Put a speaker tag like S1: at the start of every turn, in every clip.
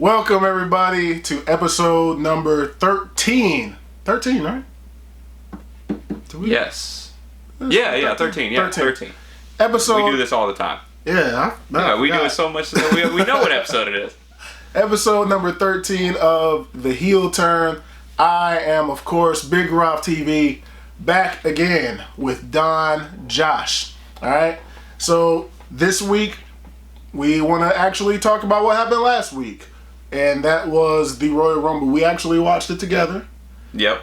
S1: Welcome everybody to episode number 13. 13, right?
S2: Yes. Yeah, 13. Yeah, 13.
S1: Episode.
S2: We do this all the time.
S1: Yeah,
S2: we do it so much that we know what episode it is.
S1: Episode number 13 of The Heel Turn. I am, of course, Big Rob TV, back again with Don Josh. Alright? So, this week, we want to actually talk about what happened last week. And that was the Royal Rumble. We actually watched it together.
S2: Yep.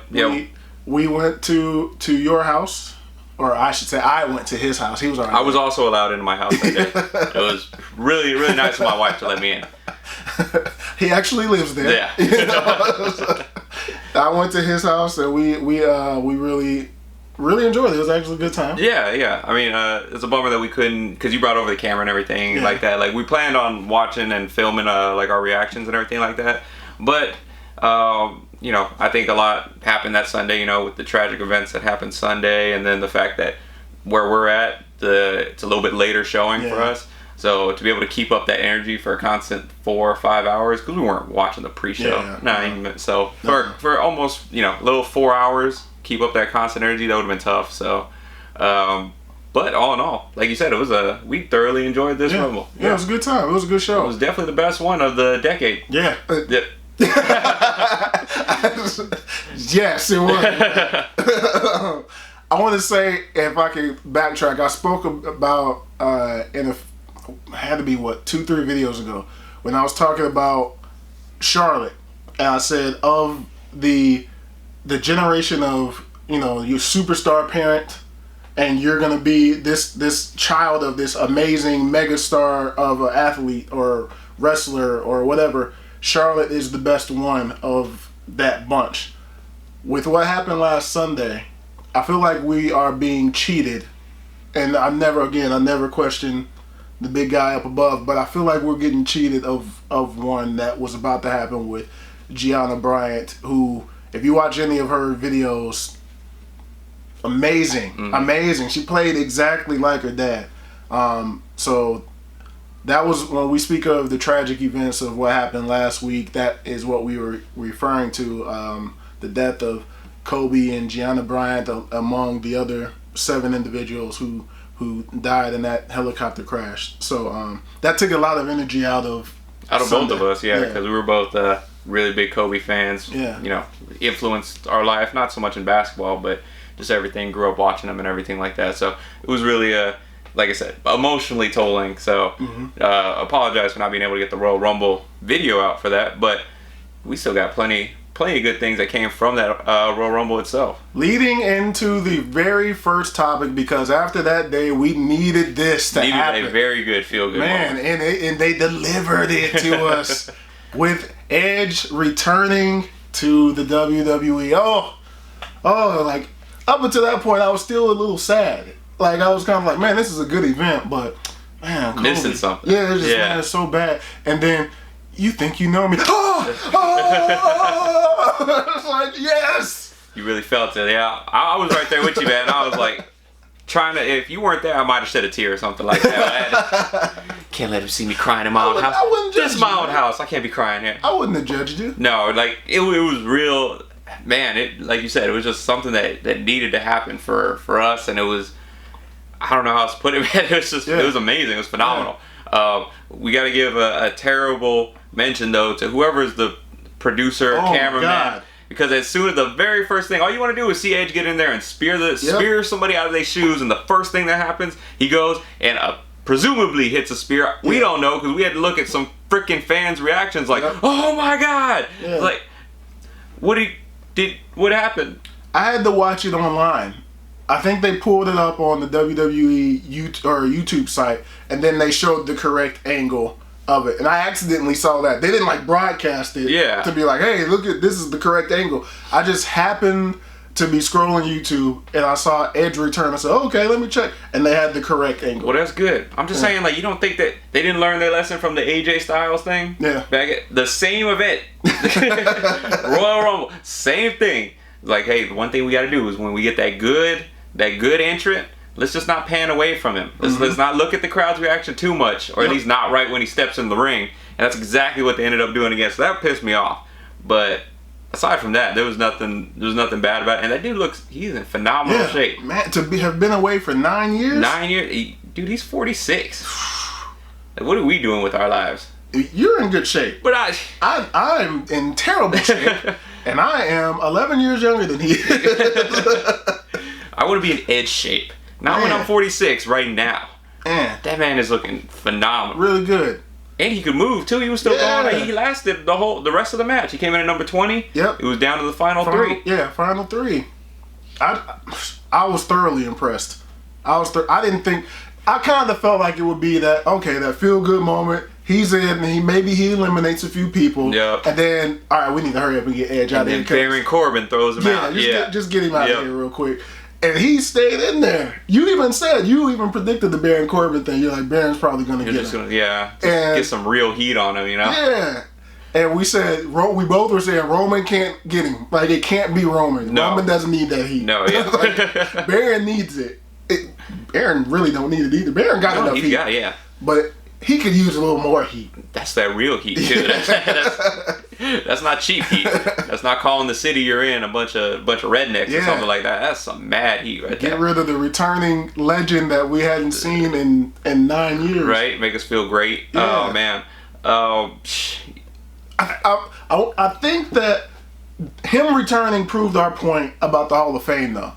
S1: We went to your house. Or I should say, I went to his house. He was alright.
S2: I was also allowed into my house that day. It was really, really nice of my wife to let me in.
S1: He actually lives there.
S2: Yeah.
S1: You know? I went to his house and we really enjoyed it. It was actually a good time.
S2: Yeah. I mean, it's a bummer that we couldn't, because you brought over the camera and everything like that. Like, we planned on watching and filming like our reactions and everything like that. But, I think a lot happened that Sunday, with the tragic events that happened Sunday, and then the fact that where we're at, it's a little bit later showing for us. So to be able to keep up that energy for a constant 4 or 5 hours, because we weren't watching the pre-show. For almost, a little 4 hours, keep up that constant energy, that would have been tough. So, but all in all, like you said, we thoroughly enjoyed this Rumble.
S1: Yeah, it was a good time. It was a good show.
S2: It was definitely the best one of the decade.
S1: Yeah. Yes, it was. I want to say, if I could backtrack, I spoke about had to be 2-3 videos ago when I was talking about Charlotte, and I said of the generation of your superstar parent, and you're gonna be this child of this amazing megastar of an athlete or wrestler or whatever. Charlotte is the best one of that bunch. With what happened last Sunday, I feel like we are being cheated, and I never question the big guy up above, but I feel like we're getting cheated of one that was about to happen with Gianna Bryant, who, if you watch any of her videos, amazing. She played exactly like her dad. So that was, when we speak of the tragic events of what happened last week, that is what we were referring to, the death of Kobe and Gianna Bryant, among the other 7 individuals who died in that helicopter crash. So that took a lot of energy out of
S2: both of us, because we were both really big Kobe fans.
S1: Yeah.
S2: Influenced our life, not so much in basketball, but just everything. Grew up watching them and everything like that. So it was really, like I said, emotionally tolling. So apologize for not being able to get the Royal Rumble video out for that, but we still got plenty of good things that came from that Royal Rumble itself. Leading
S1: into the very first topic, because after that day we needed this to happen.
S2: A very good feel-good moment.
S1: And they delivered it to us with Edge returning to the WWE. Oh, like, up until that point I was still a little sad. Like, I was kind of like, man, this is a good event, but man, Kobe,
S2: missing something.
S1: Yeah, it's just man, it's so bad. And then you think you know me. It's like, yes!
S2: You really felt it, yeah. I was right there with you, man. I was like, if you weren't there, I might have shed a tear or something like that. Can't let him see me crying in my own house.
S1: I wouldn't judge you.
S2: This is my own house. I can't be crying here.
S1: I wouldn't have judged you.
S2: No, like, it was real, man, like you said, it was just something that needed to happen for us, and it was, I don't know how else to put it, man. It was just, it was amazing. It was phenomenal. Yeah. We got to give a terrible mention, though, to whoever's the producer, cameraman, because as soon as the very first thing, all you want to do is see Edge get in there and spear somebody out of their shoes, and the first thing that happens, he goes and presumably hits a spear. We don't know, because we had to look at some freaking fans' reactions like, oh my god! Like, what happened?
S1: I had to watch it online. I think they pulled it up on the WWE YouTube site, and then they showed the correct angle of it. And I accidentally saw that. They didn't broadcast it to be like, hey, look at this is the correct angle. I just happened to be scrolling YouTube, and I saw Edge return. I said, okay, let me check. And they had the correct angle.
S2: Well, that's good. I'm just saying, you don't think that they didn't learn their lesson from the AJ Styles thing?
S1: Yeah.
S2: Back at the same event. Royal Rumble. Same thing. Like, hey, the one thing we got to do is when we get that good entrant, let's just not pan away from him. Let's not look at the crowd's reaction too much, or at least not right when he steps in the ring. And that's exactly what they ended up doing again. So that pissed me off. But aside from that, there was nothing bad about it. And that dude he's in phenomenal shape.
S1: Man, have been away for 9 years?
S2: 9 years? Dude, he's 46. Like, what are we doing with our lives?
S1: You're in good shape.
S2: But
S1: I'm in terrible shape. And I am 11 years younger than he is.
S2: I want to be in Edge shape. Not when I'm 46, right now.
S1: Man.
S2: That man is looking phenomenal.
S1: Really good.
S2: And he could move too. He was still going. He lasted the rest of the match. He came in at number 20.
S1: Yep.
S2: It was down to the final 3.
S1: Yeah, final 3. I was thoroughly impressed. I didn't think. I kind of felt like it would be that feel good moment. He's in, and maybe he eliminates a few people.
S2: Yep.
S1: And then, all right, we need to hurry up and get Edge out of here.
S2: And Baron Corbin throws him out.
S1: Just get him out of here real quick. And he stayed in there. You even predicted the Baron Corbin thing. You're like, Baron's probably going to get him.
S2: Get some real heat on him, you know?
S1: Yeah. And we both were saying Roman can't get him. Like, it can't be Roman.
S2: No.
S1: Roman doesn't need that heat.
S2: No, yeah.
S1: Like, Baron needs it. Baron really don't need it either. Baron got enough heat. But he could use a little more heat.
S2: That's that real heat, too. That's not cheap heat. That's not calling the city you're in a bunch of rednecks or something like that. That's some mad heat right there.
S1: Get rid of the returning legend that we hadn't seen in 9 years.
S2: Right? Make us feel great.
S1: Yeah.
S2: Oh, man.
S1: I think that him returning proved our point about the Hall of Fame, though.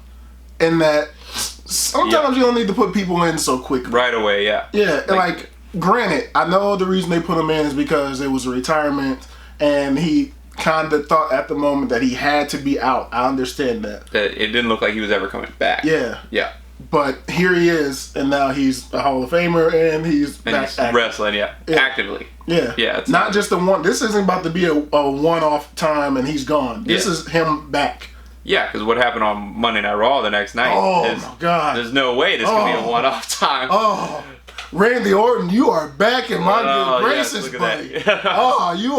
S1: In that sometimes you don't need to put people in so quickly.
S2: Right away, yeah.
S1: Yeah, like granted, I know the reason they put him in is because it was a retirement, and he kind of thought at the moment that he had to be out. I understand that.
S2: It didn't look like he was ever coming back.
S1: Yeah.
S2: Yeah.
S1: But here he is, and now he's a Hall of Famer, and he's back
S2: wrestling, actively.
S1: Yeah.
S2: Yeah. It's
S1: not just a one. This isn't about to be a one-off time, and he's gone. This is him back.
S2: Yeah, because what happened on Monday Night Raw the next night?
S1: Oh my God!
S2: There's no way this can be a one-off time.
S1: Oh, Randy Orton, you are back in my good graces, buddy. Oh, you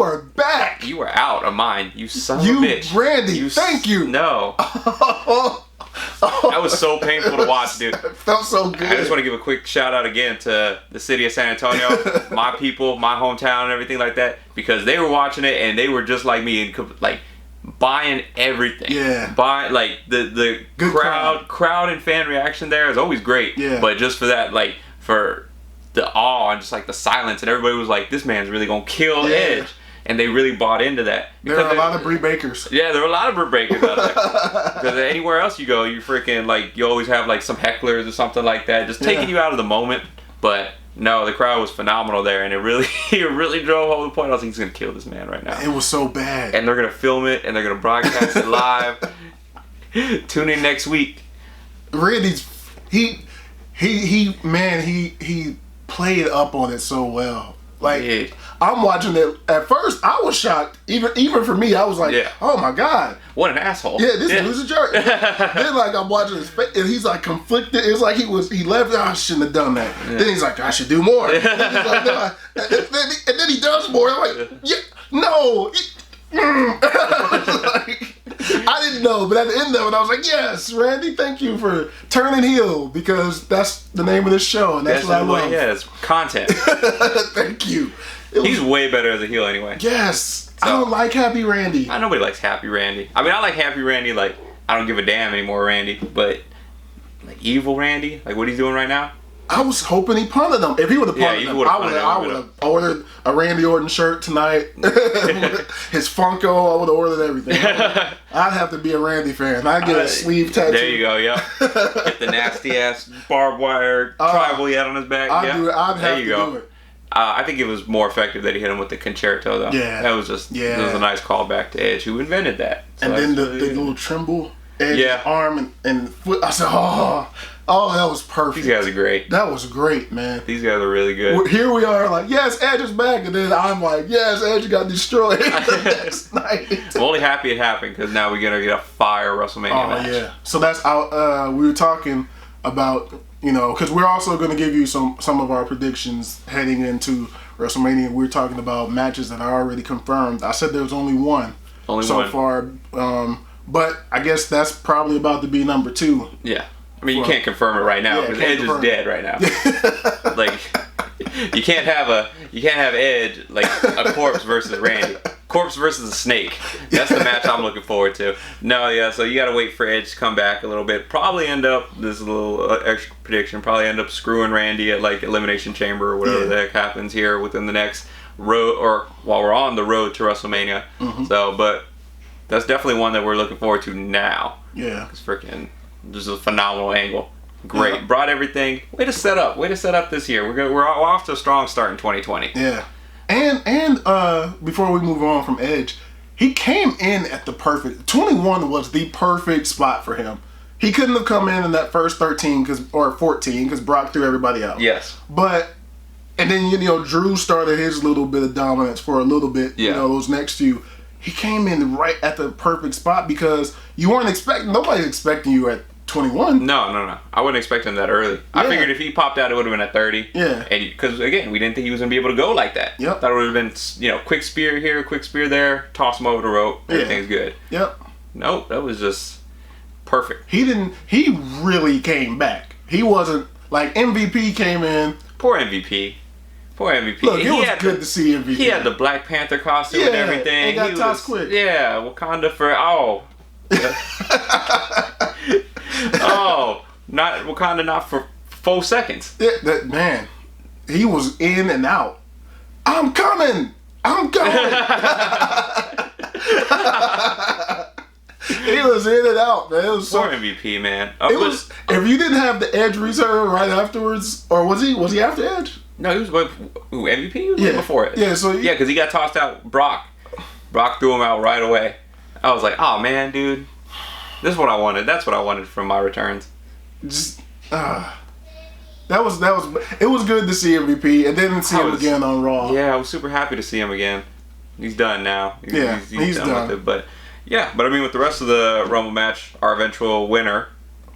S1: are back.
S2: You were out of mine, you son of a bitch.
S1: Randy, thank you.
S2: No. That was so painful to watch, dude.
S1: It felt so good.
S2: I just want to give a quick shout out again to the city of San Antonio, my people, my hometown, and everything like that, because they were watching it and they were just like me and like buying everything.
S1: Yeah.
S2: Like the crowd and fan reaction there is always great.
S1: Yeah.
S2: But just for that, like for the awe and just like the silence, and everybody was like, "This man's really gonna kill Edge." And they really bought into that.
S1: There are a lot of Brie Bakers.
S2: Yeah, there are a lot of Brie Bakers out there. Because anywhere else you go, you freaking like you always have like some hecklers or something like that, just taking you out of the moment. But no, the crowd was phenomenal there, and it really drove home the point. I was like, he's gonna kill this man right now.
S1: It was so bad.
S2: And they're gonna film it, and they're gonna broadcast it live. Tune in next week.
S1: Randy's he played up on it so well. Like I'm watching it. At first, I was shocked. Even for me, I was like, "Oh my God,
S2: what an asshole!"
S1: Yeah, this dude's a jerk. Then like I'm watching his face, and he's like conflicted. It's like he left. I shouldn't have done that. Then he's like, I should do more. Then he's like, no. And then he does more. I'm like, no. I didn't know, but at the end of it, I was like, yes, Randy, thank you for turning heel, because that's the name of this show, and that's what I love.
S2: Yeah, it's content.
S1: Thank you.
S2: He's way better as a heel anyway.
S1: Yes. So, I don't like Happy Randy.
S2: Nobody likes Happy Randy. I mean, I like Happy Randy, like, I don't give a damn anymore, Randy, but like Evil Randy, like what he's doing right now.
S1: I was hoping he punted him. If he would have punted him, I would have ordered a Randy Orton shirt tonight. His Funko, I would have ordered everything. I'd have to be a Randy fan. I'd get a sleeve tattoo.
S2: There you go, yeah. Get the nasty ass barbed wire tribal he had on his back.
S1: I'd have to do it.
S2: I think it was more effective that he hit him with the concerto, though.
S1: Yeah.
S2: That was just it was a nice callback to Edge, who invented that.
S1: So and then the little tremble, Edge's arm and foot. I said, oh, that was perfect.
S2: These guys are great.
S1: That was great, man.
S2: These guys are really good.
S1: Here we are, like, yes, Edge is back, and then I'm like, yes, Edge got destroyed the next night.
S2: I'm only happy it happened, because now we're gonna get a fire WrestleMania match. Oh yeah.
S1: So that's we were talking about, because we're also going to give you some of our predictions heading into WrestleMania. We're talking about matches that are already confirmed. I said there was only one so far, but I guess that's probably about to be number 2.
S2: Yeah. I mean, you can't confirm it right now because Edge is dead right now. Like, You can't have Edge like a corpse versus Randy. Corpse versus a snake. That's the match I'm looking forward to. No, yeah. So you got to wait for Edge to come back a little bit. Probably end up, this is a little extra prediction. Probably end up screwing Randy at like Elimination Chamber or whatever the heck happens here within the next road, or while we're on the road to WrestleMania. So, but that's definitely one that we're looking forward to now.
S1: Yeah.
S2: It's freaking, this is a phenomenal angle. Great. Yeah. Brought everything. Way to set up this year. We're off to a strong start in 2020.
S1: Yeah. And before we move on from Edge, he came in at the perfect. 21 was the perfect spot for him. He couldn't have come in that first 13 or 14 because Brock threw everybody out.
S2: Yes.
S1: And then Drew started his little bit of dominance for a little bit.
S2: Yeah.
S1: Those next few. He came in right at the perfect spot because you weren't expecting. Nobody's expecting you at 21.
S2: No. I wasn't expecting that early. I figured if he popped out, it would have been at 30.
S1: Yeah.
S2: And because again, we didn't think he was gonna be able to go like that.
S1: Yep.
S2: Thought it would have been quick spear here, quick spear there, toss him over the rope. Everything's good.
S1: Yep.
S2: Nope, that was just perfect.
S1: He really came back. He wasn't like MVP came in.
S2: Poor MVP.
S1: Look, it was good to see MVP.
S2: He had the Black Panther costume and everything.
S1: He got tossed quick.
S2: Yeah, Wakanda for not Wakanda, not for 4 seconds.
S1: That man, he was in and out. I'm coming. He was in and out, man. It was
S2: poor MVP, man.
S1: If you didn't have the Edge return right afterwards, or was he after Edge?
S2: No, he was MVP. He was way before it.
S1: Yeah,
S2: because he got tossed out. Brock threw him out right away. I was like, oh man, dude, this is what I wanted. That's what I wanted from my returns.
S1: Just it was good to see MVP, and then see him again on Raw.
S2: Yeah, I was super happy to see him again. He's done now. He's done with it. But I mean, with the rest of the Rumble match, our eventual winner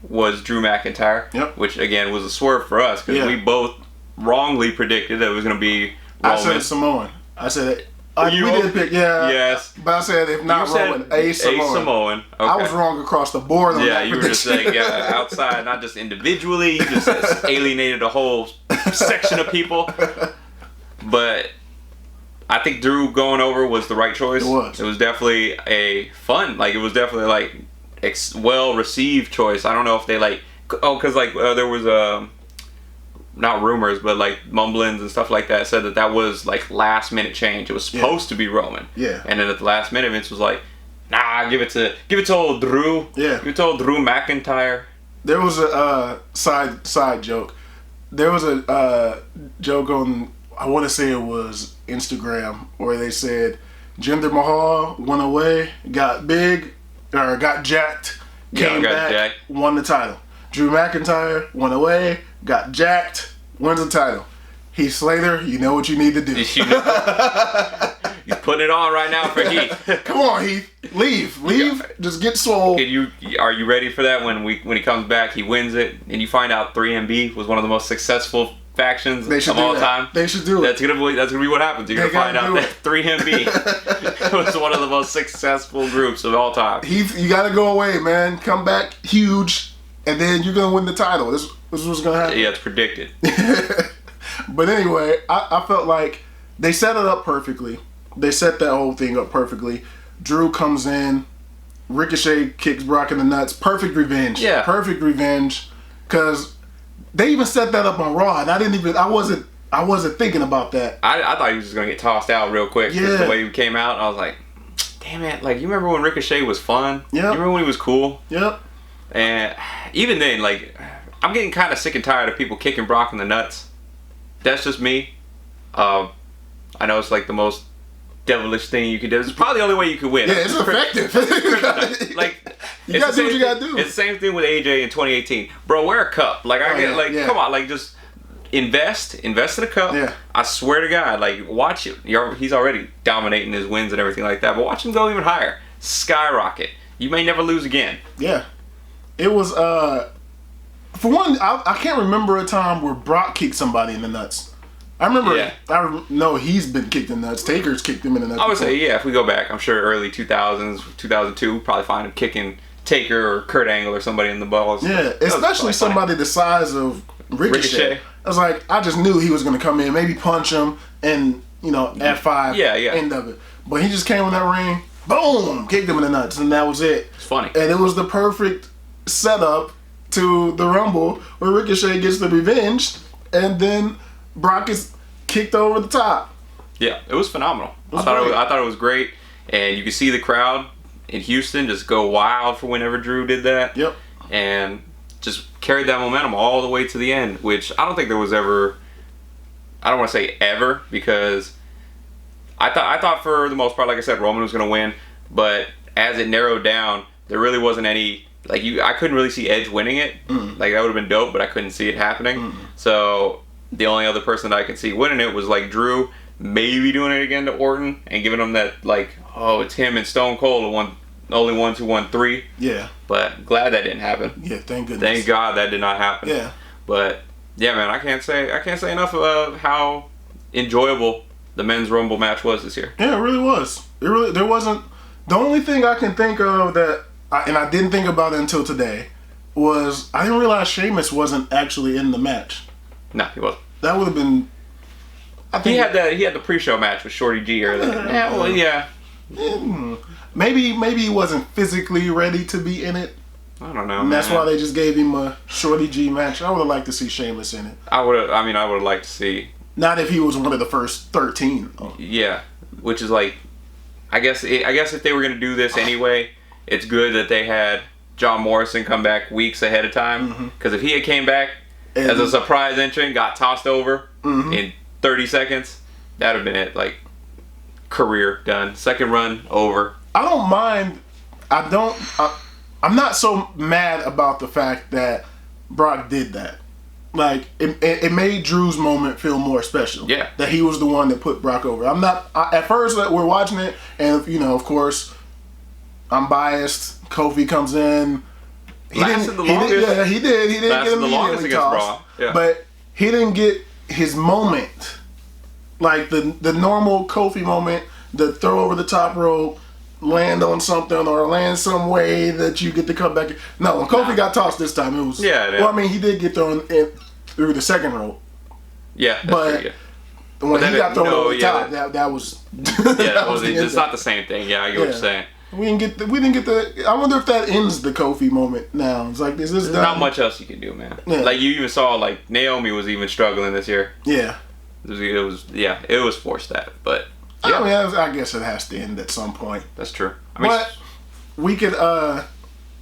S2: was Drew McIntyre.
S1: Yep.
S2: Which again was a swerve for us because we both wrongly predicted that it was going to be Roman.
S1: I said Samoan. I said we did pick,
S2: yes.
S1: But I said if not Roman, a Samoan.
S2: Okay.
S1: I was wrong across the board on that
S2: you were just saying outside, not just individually. You just alienated a whole section of people. But I think Drew going over was the right choice. It was definitely a fun, it was definitely well received choice. I don't know if they because there was not rumors, but mumblings and stuff like that said that was last minute change. It was supposed to be Roman.
S1: Yeah.
S2: And then at the last minute, Vince was like, nah, give it to old Drew.
S1: Yeah.
S2: Give it to old Drew McIntyre.
S1: There was a side joke. There was a joke on, I want to say it was Instagram, where they said Jinder Mahal went away, got jacked, came back, won the title. Drew McIntyre went away, got jacked, wins the title. Heath Slater, you know what you need to do.
S2: He's putting it on right now for Heath.
S1: Come on, Heath. Leave. Just get swole.
S2: Are you ready for that when he comes back, he wins it, and you find out 3MB was one of the most successful factions of all time?
S1: They should do it.
S2: That's gonna be what happens. You're gonna find out that 3MB was one of the most successful groups of all time.
S1: Heath, you gotta go away, man. Come back huge, and then you're gonna win the title. This is what's gonna happen.
S2: Yeah, it's predicted.
S1: But anyway, I felt like they set it up perfectly. They set that whole thing up perfectly. Drew comes in, Ricochet kicks Brock in the nuts. Perfect revenge.
S2: Yeah.
S1: Perfect revenge. Because they even set that up on Raw, and I wasn't thinking about that.
S2: I thought he was just gonna get tossed out real quick.
S1: Yeah.
S2: The way he came out, I was like, damn it! You remember when Ricochet was fun?
S1: Yeah.
S2: You remember when he was cool?
S1: Yep.
S2: And even then, I'm getting kind of sick and tired of people kicking Brock in the nuts. That's just me. I know it's the most devilish thing you can do. It's probably the only way you can win.
S1: Yeah, it's effective. You gotta do what you gotta do.
S2: It's the same thing with AJ in 2018. Bro, wear a cup. Come on, just invest in a cup.
S1: Yeah.
S2: I swear to God, watch it. He's already dominating his wins and everything like that, but watch him go even higher. Skyrocket. You may never lose again.
S1: Yeah. It was, for one, I can't remember a time where Brock kicked somebody in the nuts. I remember, no, he's been kicked in the nuts. Taker's kicked him in the nuts.
S2: I would say, if we go back, I'm sure early 2000s, 2002, we'd probably find him kicking Taker or Kurt Angle or somebody in the balls.
S1: Yeah, especially somebody the size of Ricochet. I was like, I just knew he was going to come in, maybe punch him, and, F5, end of it. But he just came in that ring, boom, kicked him in the nuts, and that was it.
S2: It's funny.
S1: And it was the perfect setup to the Rumble where Ricochet gets the revenge, and then Brock is kicked over the top.
S2: Yeah, it was phenomenal. I thought it was great, and you could see the crowd in Houston just go wild for whenever Drew did that.
S1: Yep.
S2: And just carried that momentum all the way to the end, which I don't think there was ever. I don't want to say ever, because I thought for the most part, like I said, Roman was going to win, but as it narrowed down, there really wasn't any. I couldn't really see Edge winning it. Like, that would have been dope, but I couldn't see it happening. So the only other person that I could see winning it was like Drew, maybe doing it again to Orton and giving him that, it's him and Stone Cold, the only ones who won 3.
S1: Yeah.
S2: But glad that didn't happen.
S1: Yeah, thank goodness.
S2: Thank God that did not happen.
S1: Yeah.
S2: But yeah, man, I can't say enough of how enjoyable the men's Rumble match was this year.
S1: Yeah, it really was. There wasn't. The only thing I can think of that, and I didn't think about it until today, was I didn't realize Sheamus wasn't actually in the match.
S2: No, he wasn't. That
S1: would have been. I think
S2: he had the pre-show match with Shorty G earlier. Yeah.
S1: Maybe he wasn't physically ready to be in it.
S2: I don't know.
S1: And that's why they just gave him a Shorty G match. I would have liked to see Sheamus in it.
S2: I would have liked to see.
S1: Not if he was one of the first 13.
S2: Yeah, which is I guess if they were gonna do this anyway, it's good that they had John Morrison come back weeks ahead of time. Because if he had came back as a surprise entrant, got tossed over in 30 seconds, that'd have been it. Career done. Second run over.
S1: I don't mind. I'm not so mad about the fact that Brock did that. It made Drew's moment feel more special.
S2: Yeah.
S1: That he was the one that put Brock over. At first, we're watching it, and, of course, I'm biased. Kofi comes in. He didn't get him immediately tossed. Yeah. But he didn't get his moment. The normal Kofi moment, the throw over the top rope, land on something, or land some way that you get to come back. No, when Kofi got tossed this time, it was.
S2: Yeah.
S1: Well, he did get thrown in through the second rope.
S2: Yeah,
S1: but
S2: true,
S1: when he got thrown over the top, that was.
S2: It's not the same thing. Yeah, I get what you're saying.
S1: We didn't get the. I wonder if that ends the Kofi moment now. It's is this done?
S2: Not much else you can do, man. Yeah. You even saw Naomi was even struggling this year.
S1: Yeah.
S2: It was forced that, but.
S1: Yeah. I guess it has to end at some point.
S2: That's true.
S1: But we could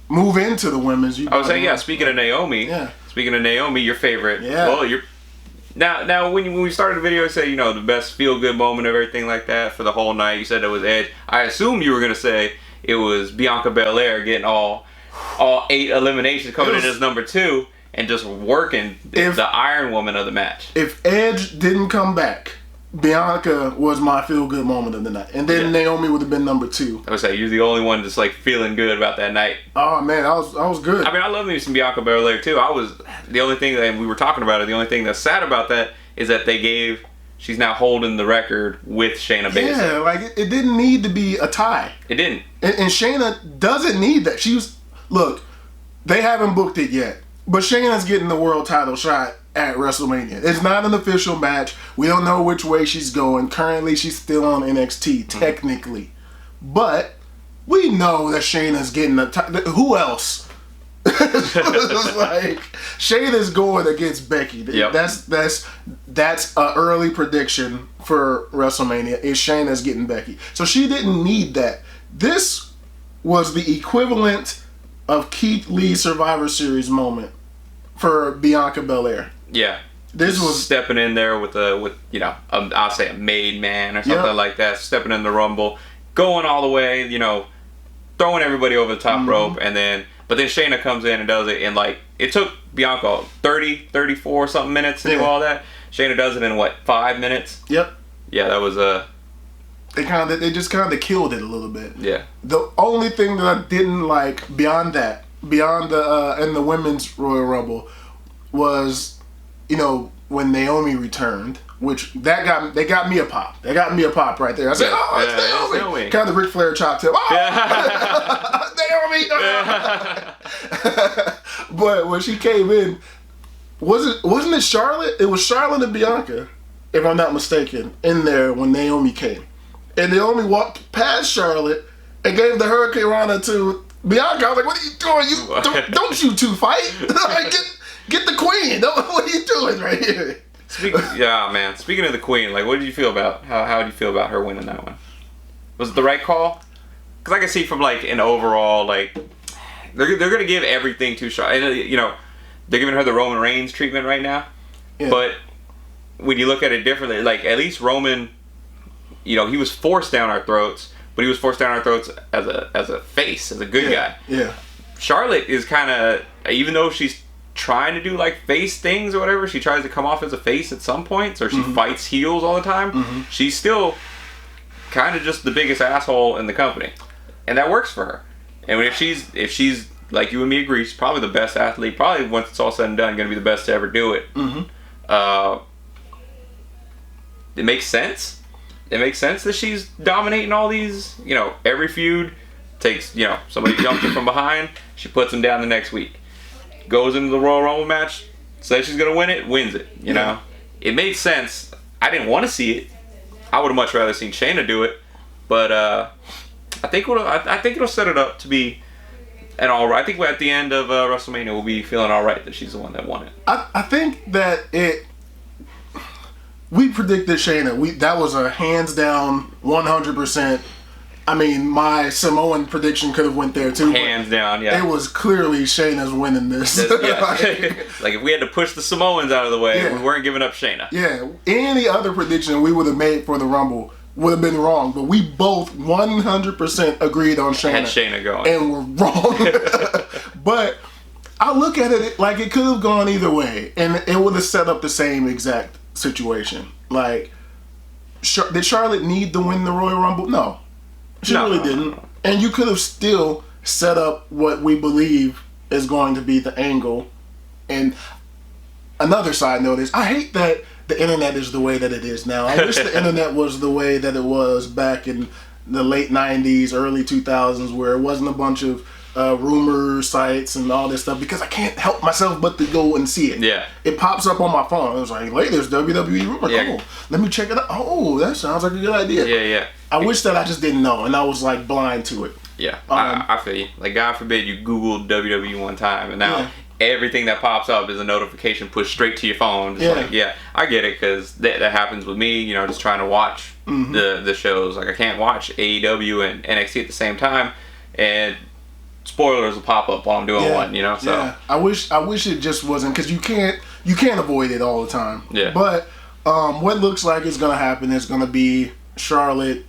S1: move into the women's.
S2: I was saying, speaking of Naomi.
S1: Yeah.
S2: Speaking of Naomi, your favorite.
S1: Yeah.
S2: Well, now when we started the video, you said the best feel good moment of everything like that for the whole night. You said it was Edge. I assumed you were gonna say it was Bianca Belair getting all 8 eliminations coming in as number 2 and just working the Iron Woman of the match.
S1: If Edge didn't come back, Bianca was my feel-good moment of the night. And then Naomi would have been number 2.
S2: I would say, you're the only one just feeling good about that night.
S1: Oh, man, I was good.
S2: I love me some Bianca Belair, too. The only thing, and we were talking about it, the only thing that's sad about that is that she's now holding the record with Shayna Baszler.
S1: Yeah, it didn't need to be a tie.
S2: It didn't.
S1: And Shayna doesn't need that. Look, they haven't booked it yet, but Shayna's getting the world title shot at WrestleMania. It's not an official match. We don't know which way she's going. Currently, she's still on NXT, technically. But we know that Shayna's getting a title. Who else? Shayna's going against Becky.
S2: Yep.
S1: That's an early prediction for WrestleMania. Is Shayna's getting Becky. So she didn't need that. This was the equivalent of Keith Lee's Survivor Series moment for Bianca Belair.
S2: Yeah.
S1: This was
S2: stepping in there with I'll say a made man or something like that, stepping in the Rumble, going all the way, throwing everybody over the top rope, but then Shayna comes in and does it, and it took Bianca 34 something minutes to do all that. Shayna does it in 5 minutes?
S1: Yep.
S2: Yeah, that was
S1: they just kind of killed it a little bit.
S2: Yeah.
S1: The only thing that I didn't like beyond the in the women's Royal Rumble was when Naomi returned, which they got me a pop. They got me a pop right there. I said, it's Naomi. Kind of Ric Flair chop tip. Naomi. But when she came in, wasn't it Charlotte? It was Charlotte and Bianca, if I'm not mistaken, in there when Naomi came. And Naomi walked past Charlotte and gave the Hurricane Rana to Bianca. I was like, what are you doing? Don't you two fight. Like, get the queen. What are you doing right here?
S2: Speaking of the queen, like, what did you feel about, how did you feel about her winning that one? Was it the right call? Because I can see from, like, an overall, like, they're going to give everything to Charlotte. And, you know, they're giving her the Roman Reigns treatment right now. Yeah. But when you look at it differently, like, at least Roman, you know, he was forced down our throats, but he was forced down our throats as a face, as a good guy.
S1: Yeah.
S2: Charlotte is kind of, even though she's trying to do, like, face things or whatever, she tries to come off as a face at some points, or she fights heels all the time, she's still kind of just the biggest asshole in the company. And that works for her. And if she's like you and me agree, she's probably the best athlete, probably once it's all said and done, going to be the best to ever do it. It makes sense. It makes sense that she's dominating all these, you know, every feud takes, you know, somebody jumps her from behind, she puts them down the next week. Goes into the Royal Rumble match, says she's going to win it, wins it, you know. It made sense. I didn't want to see it. I would have much rather seen Shayna do it, but I think it'll set it up to be an all right. I think at the end of WrestleMania we'll be feeling all right that she's the one that won it.
S1: I think that we predicted Shayna. That was a hands down 100%. I mean, my Samoan prediction could have went there too.
S2: Hands down, yeah.
S1: It was clearly Shayna's winning this.
S2: Like if we had to push the Samoans out of the way, we weren't giving up Shayna.
S1: Yeah, any other prediction we would have made for the Rumble would have been wrong, but we both 100% agreed on Shayna.
S2: Had Shayna going.
S1: And we're wrong. But I look at it like it could have gone either way, and it would have set up the same exact situation. Like, did Charlotte need to win the Royal Rumble? No. She really didn't. And you could have still set up what we believe is going to be the angle. And another side note is, I hate that the internet is the way that it is now. I wish the internet was the way that it was back in the late 90s, early 2000s, where it wasn't a bunch of rumor sites and all this stuff, because I can't help myself but to go and see it.
S2: Yeah. It
S1: pops up on my phone. It was like, latest WWE rumor. Yeah. Oh, let me check it out. Oh, that sounds like a good idea.
S2: Yeah.
S1: I wish that I just didn't know, and I was like blind to it.
S2: Yeah, I feel you. Like, God forbid you Googled WWE one time, and now everything that pops up is a notification pushed straight to your phone. Like, I get it, because that happens with me, you know, just trying to watch the shows. Like, I can't watch AEW and NXT at the same time, and spoilers will pop up while I'm doing one, you know. So
S1: I wish it just wasn't, because you can't avoid it all the time.
S2: Yeah.
S1: But what looks like is going to happen is going to be Charlotte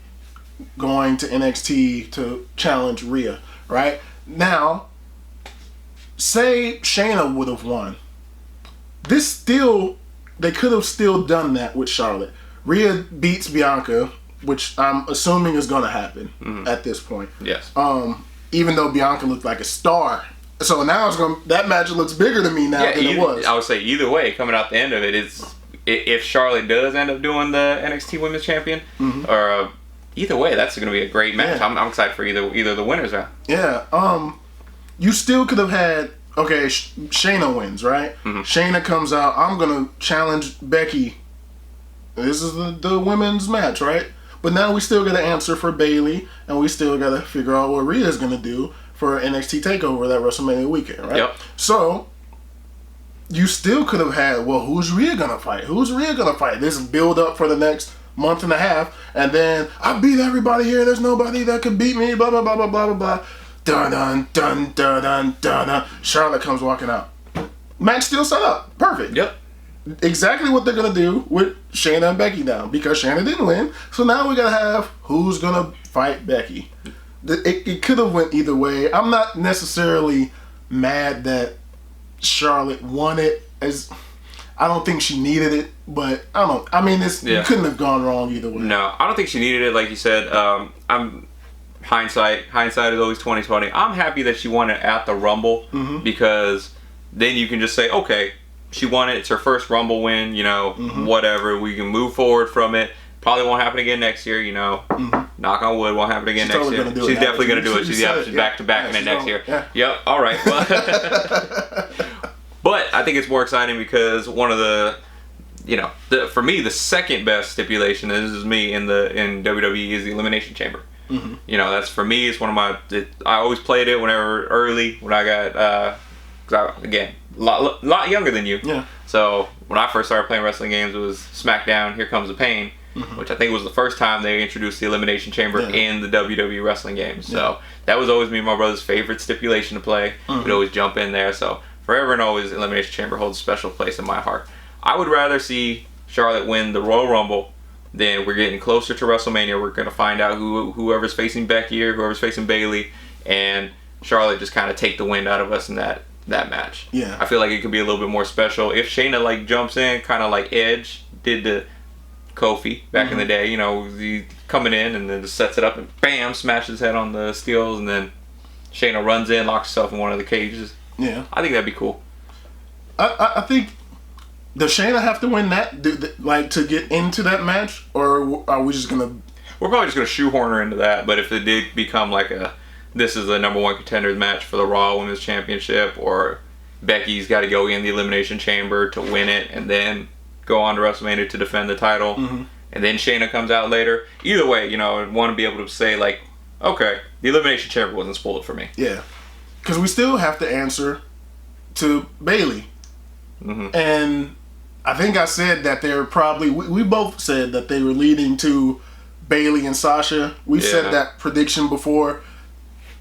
S1: going to NXT to challenge Rhea. Right now, say Shayna would have won. They could have still done that with Charlotte. Rhea beats Bianca, which I'm assuming is going to happen at this point.
S2: Yes.
S1: Even though Bianca looked like a star. So now that match looks bigger to me now than it was.
S2: I would say either way, coming out the end of it, if Charlotte does end up doing the NXT Women's Champion, or either way, that's going to be a great match. Yeah. I'm excited for either the winners now.
S1: Yeah. You still could have had, Shayna wins, right? Shayna comes out, I'm going to challenge Becky. This is the women's match, right? But now we still got to answer for Bayley, and we still got to figure out what Rhea's going to do for NXT TakeOver that WrestleMania weekend, right?
S2: Yep.
S1: So, you still could have had, well, who's Rhea going to fight? Who's Rhea going to fight? This build up for the next month and a half, and then I beat everybody here. There's nobody that can beat me. Blah blah blah blah blah blah blah. Dun dun dun dun dun dun dun. Charlotte comes walking out. Match still set up. Perfect.
S2: Yep.
S1: Exactly what they're gonna do with Shayna and Becky now, because Shayna didn't win. So now we gotta have who's gonna fight Becky. It could have went either way. I'm not necessarily mad that Charlotte won it. I don't think she needed it, but you couldn't have gone wrong either way.
S2: No, I don't think she needed it, like you said. Hindsight is always 20/20. I'm happy that she won it at the Rumble, because then you can just say, okay, she won it. It's her first Rumble win, you know, whatever. We can move forward from it. Probably won't happen again next year, you know. Knock on wood, won't happen again next year. She's definitely going to do it. She's back to back in it next year.
S1: Yeah.
S2: Yep, all right. Well, but I think it's more exciting because one of the, for me, the second best stipulation, and this is me in WWE, is the Elimination Chamber. Mm-hmm. That's for me. It's one of my. I always played it whenever early when I got. Again, a lot younger than you.
S1: Yeah.
S2: So when I first started playing wrestling games, it was SmackDown, Here Comes the Pain, which I think was the first time they introduced the Elimination Chamber in the WWE wrestling games. So that was always me and my brother's favorite stipulation to play. We'd always jump in there. So forever and always, Elimination Chamber holds a special place in my heart. I would rather see Charlotte win the Royal Rumble. Then we're getting closer to WrestleMania. We're going to find out whoever's facing Becky or whoever's facing Bayley, and Charlotte just kind of take the wind out of us in that match.
S1: Yeah.
S2: I feel like it could be a little bit more special if Shayna jumps in, kind of like Edge did to Kofi back in the day. He coming in and then just sets it up and bam, smashes his head on the steels, and then Shayna runs in, locks herself in one of the cages.
S1: Yeah.
S2: I think that'd be cool.
S1: I think. Does Shayna have to win that, to get into that match, or are we just gonna?
S2: We're probably just gonna shoehorn her into that. But if it did become this is the number one contenders match for the Raw Women's Championship, or Becky's got to go in the Elimination Chamber to win it, and then go on to WrestleMania to defend the title, and then Shayna comes out later. Either way, I want to be able to say okay, the Elimination Chamber wasn't spoiled for me.
S1: Yeah, because we still have to answer to Bayley, and. I think I said that they're probably. We both said that they were leading to Bayley and Sasha. We said that prediction before.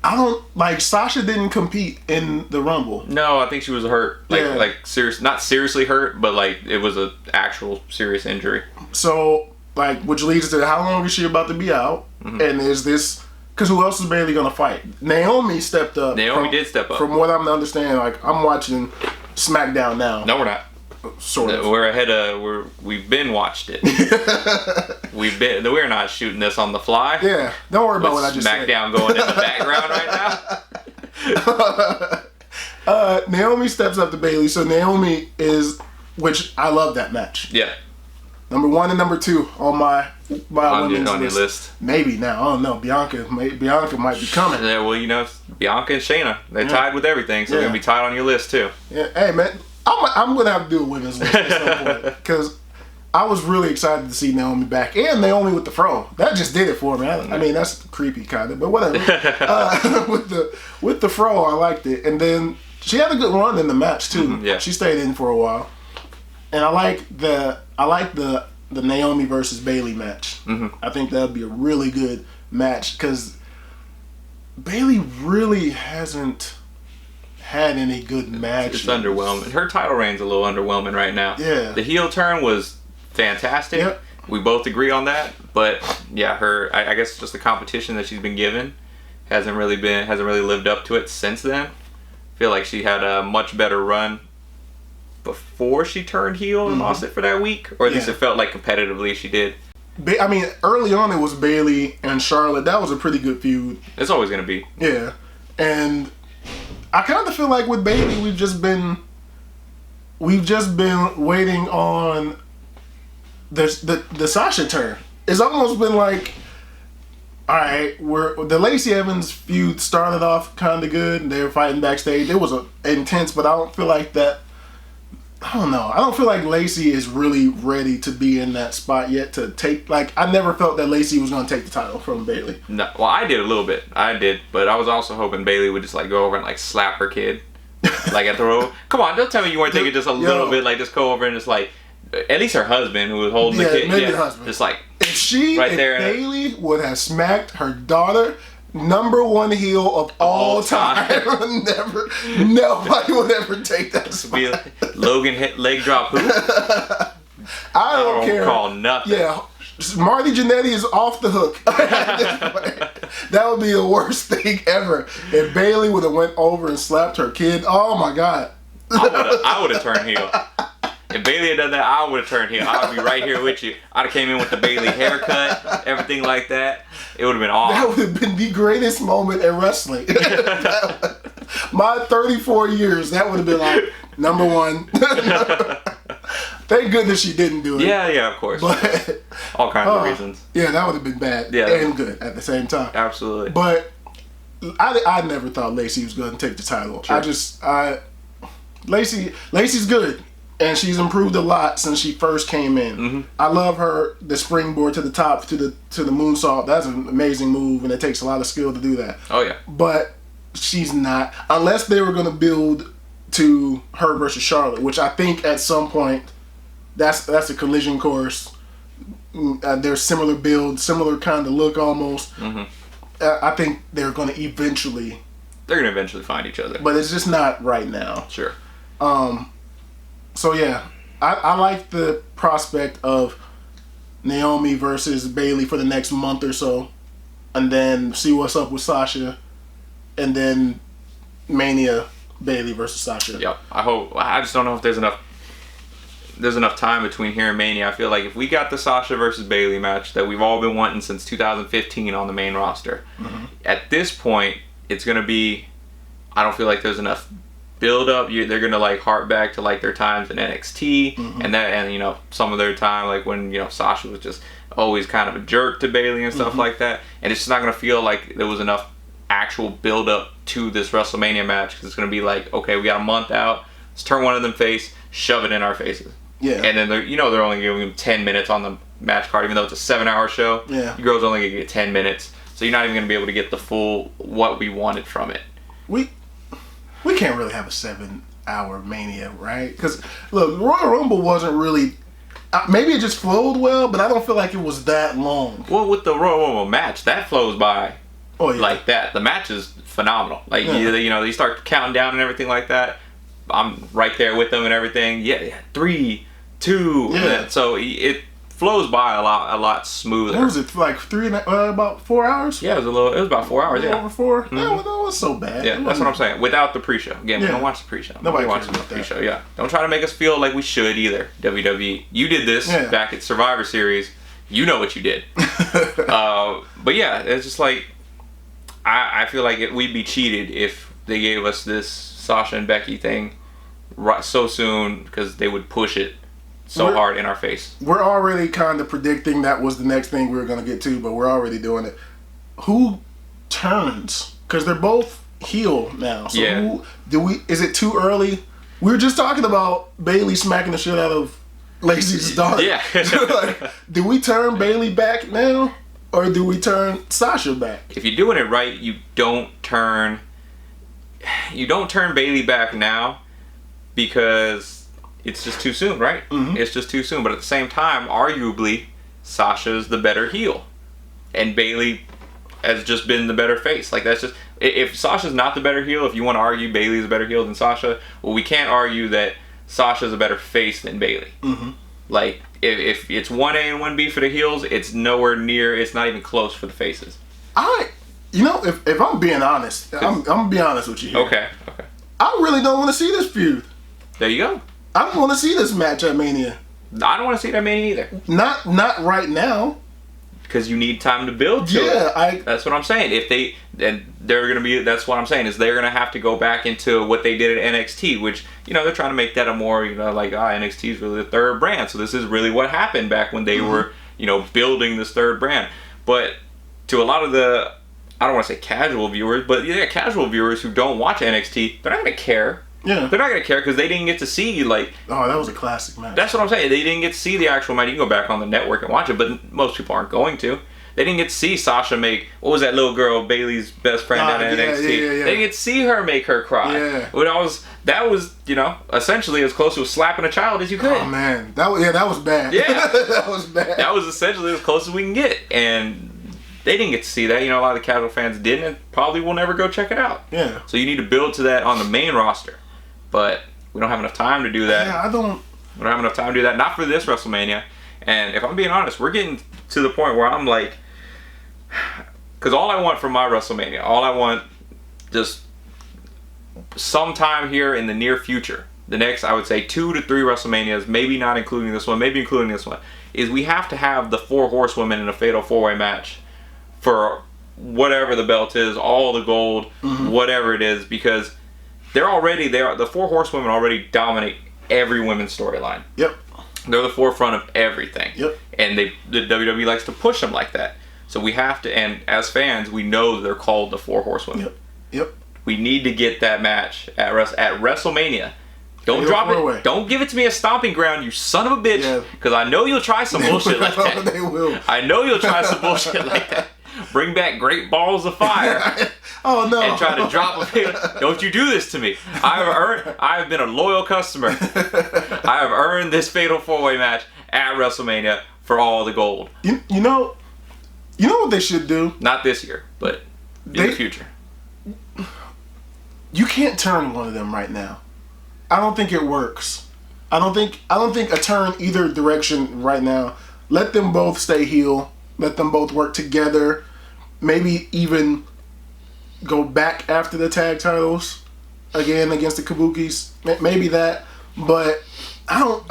S1: I don't Sasha didn't compete in the Rumble.
S2: No, I think she was hurt. Not seriously hurt, but it was an actual serious injury.
S1: So which leads to how long is she about to be out? And is this because who else is Bayley gonna fight? Naomi stepped up.
S2: Naomi did step up.
S1: From what I'm understanding, I'm watching SmackDown now.
S2: No, we're not.
S1: Sort of.
S2: We're ahead of. We've been watched it. We're not shooting this on the fly.
S1: Yeah, don't worry about what I just said.
S2: SmackDown going in the background right now.
S1: Naomi steps up to Bayley, so Naomi is, which I love that match.
S2: Yeah.
S1: Number 1 and number 2 on my women's
S2: on your list.
S1: Maybe now. I don't know. Bianca might be coming.
S2: Yeah, well, Bianca and Shayna, they're tied with everything, so they're gonna be tied on your list too.
S1: Yeah. Hey man. I'm going to have to do a women's list at some point because I was really excited to see Naomi back. And Naomi with the fro. That just did it for me. I mean, that's creepy kind of, but whatever. With the fro, I liked it. And then she had a good run in the match, too.
S2: Yeah.
S1: She stayed in for a while. And I like the Naomi versus Bayley match. I think that would be a really good match because Bayley really hasn't had any good matches.
S2: It's underwhelming. Her title reign's a little underwhelming right now.
S1: Yeah.
S2: The heel turn was fantastic. Yep. We both agree on that. But yeah, I guess just the competition that she's been given hasn't really lived up to it since then. I feel like she had a much better run before she turned heel and lost it for that week, or at least it felt like competitively she did.
S1: I mean, early on it was Bayley and Charlotte. That was a pretty good feud.
S2: It's always gonna be.
S1: Yeah, and I kind of feel like with Bayley, we've just been waiting on the Sasha turn. It's almost been like, all right, the Lacey Evans feud started off kind of good, and they were fighting backstage. It was intense, but I don't feel like that. I don't know. I don't feel like Lacey is really ready to be in that spot yet to take. I never felt that Lacey was going to take the title from Bayley.
S2: No, well, I did a little bit. But I was also hoping Bayley would just go over and slap her kid, at the road. Come on, don't tell me you weren't thinking just a little bit, just go over and just at least her husband who was holding the kid.
S1: Maybe the husband.
S2: Just
S1: if Bayley would have smacked her daughter. Number 1 heel of all time. Nobody would ever take that spot.
S2: Logan hit leg drop who?
S1: I don't care.
S2: Call nothing.
S1: Yeah, Marty Jannetty is off the hook. That would be the worst thing ever. If Bayley would have went over and slapped her kid, oh my God.
S2: I would have turned heel. If Bayley had done that, I would have turned heel. I would be right here with you. I'd have came in with the Bayley haircut, everything like that. It would have been awesome.
S1: That would have been the greatest moment in wrestling. My 34 years, that would have been number 1. Thank goodness she didn't do it.
S2: Yeah, of course.
S1: But
S2: all kinds of reasons.
S1: Yeah, that would have been bad and good at the same time.
S2: Absolutely.
S1: But I never thought Lacey was going to take the title. Sure. Lacey's good, and she's improved a lot since she first came in.
S2: Mm-hmm.
S1: I love her, the springboard to the top, to the moonsault. That's an amazing move, and it takes a lot of skill to do that.
S2: Oh yeah.
S1: But she's not, unless they were going to build to her versus Charlotte, which I think at some point that's a collision course. They're similar build, similar kind of look almost.
S2: Mm-hmm.
S1: I think they're going to eventually
S2: find each other,
S1: but it's just not right now.
S2: Sure.
S1: So yeah, I like the prospect of Naomi versus Bayley for the next month or so, and then see what's up with Sasha, and then Mania Bayley versus Sasha.
S2: Yep. I just don't know if there's enough time between here and Mania. I feel like if we got the Sasha versus Bayley match that we've all been wanting since 2015 on the main roster, at this point it's gonna be. I don't feel like there's enough build up. They're gonna like hark back to like their times in NXT and you know, some of their time like when, you know, Sasha was just always kind of a jerk to Bayley and stuff like that, and it's just not gonna feel like there was enough actual build up to this WrestleMania match, because it's gonna be like, okay, we got a month out, let's turn one of them face, shove it in our faces. Yeah. And then they're only giving them 10 minutes on the match card, even though it's a 7-hour show. Yeah. Your girl's only gonna get 10 minutes, so you're not even gonna be able to get the full what we wanted from it.
S1: We can't really have a 7-hour Mania, right? Because look, Royal Rumble wasn't really. Maybe it just flowed well, but I don't feel like it was that long.
S2: Well, with the Royal Rumble match, that flows by like that. The match is phenomenal. Like you know, they start counting down and everything like that. I'm right there with them and everything. Yeah, 3, 2. Yeah. So it flows by a lot smoother.
S1: What was it, like about 4 hours?
S2: Yeah, it was about 4 hours.
S1: Over 4. No, it was so bad.
S2: Yeah, that's what I'm saying. Without the pre-show. Again, we don't watch the pre-show. Nobody watches the pre-show. Yeah, don't try to make us feel like we should either. WWE, you did this back at Survivor Series. You know what you did. But yeah, it's just like I feel like we'd be cheated if they gave us this Sasha and Becky thing so soon, because they would push it so hard in our face. We're already kind of predicting that was the next thing we were going to get to, but we're already doing it. Who turns? Because they're both heel now. So is it too early? We were just talking about Bayley smacking the shit out of Lacey's daughter. Yeah. Like, do we turn Bayley back now, or do we turn Sasha back? If you're doing it right, you don't turn Bayley back now, because it's just too soon, right? It's just too soon. But at the same time, arguably, Sasha's the better heel, and Bayley has just been the better face. Like, that's just, if Sasha's not the better heel, if you want to argue Bayley's a better heel than Sasha, well, we can't argue that Sasha's a better face than Bayley. Like, if it's 1A and 1B for the heels, it's nowhere near, it's not even close for the faces. If I'm being honest, I'm gonna be honest with you here. Okay. I really don't want to see this feud. There you go. I don't want to see this match at Mania. I don't want to see it at Mania either. Not right now. Because you need time to build to it. That's what I'm saying. That's what I'm saying, is they're gonna have to go back into what they did at NXT, which, you know, they're trying to make that a more, you know, like, NXT is really the third brand, so this is really what happened back when they were, you know, building this third brand. But to a lot of the, I don't want to say casual viewers, but casual viewers who don't watch NXT, they're not gonna care. Yeah. They're not going to care because they didn't get to see, like... Oh, that was a classic match. That's what I'm saying. They didn't get to see the actual match. You can go back on the network and watch it, but most people aren't going to. They didn't get to see Sasha make... What was that little girl, Bayley's best friend at NXT? Yeah. They didn't get to see her make her cry. Yeah. That was, you know, essentially as close to slapping a child as you could. Oh, man. That was bad. Yeah. That was bad. That was essentially as close as we can get. And... they didn't get to see that. You know, a lot of the casual fans didn't, and probably will never go check it out. Yeah. So you need to build to that on the main roster. But we don't have enough time to do that. Yeah, we don't have enough time to do that. Not for this WrestleMania. And if I'm being honest, we're getting to the point where I'm like... because all I want from my WrestleMania, all I want just sometime here in the near future, the next, I would say, 2 to 3 WrestleManias, maybe not including this one, maybe including this one, is we have to have the 4 horsewomen in a fatal 4-way match for whatever the belt is, all the gold, whatever it is, because the 4 horsewomen already dominate every women's storyline. Yep. They're the forefront of everything. Yep. And the WWE likes to push them like that. So we have to, and as fans, we know they're called the 4 horsewomen. Yep. We need to get that match at WrestleMania. Don't drop it. Don't give it to me a stomping ground, you son of a bitch. Because I know you'll try some bullshit like that.
S1: They will.
S2: I know you'll try some bullshit like that. Bring back Great Balls of Fire.
S1: Oh no!
S2: And try to drop a fatal. Don't you do this to me. I have been a loyal customer. I have earned this fatal 4-way match at WrestleMania for all the gold.
S1: You know what they should do?
S2: Not this year, but in the future.
S1: You can't turn one of them right now. I don't think it works. I don't think a turn either direction right now. Let them both stay heel. Let them both work together. Maybe even go back after the tag titles again against the Kabukis. Maybe that, but I don't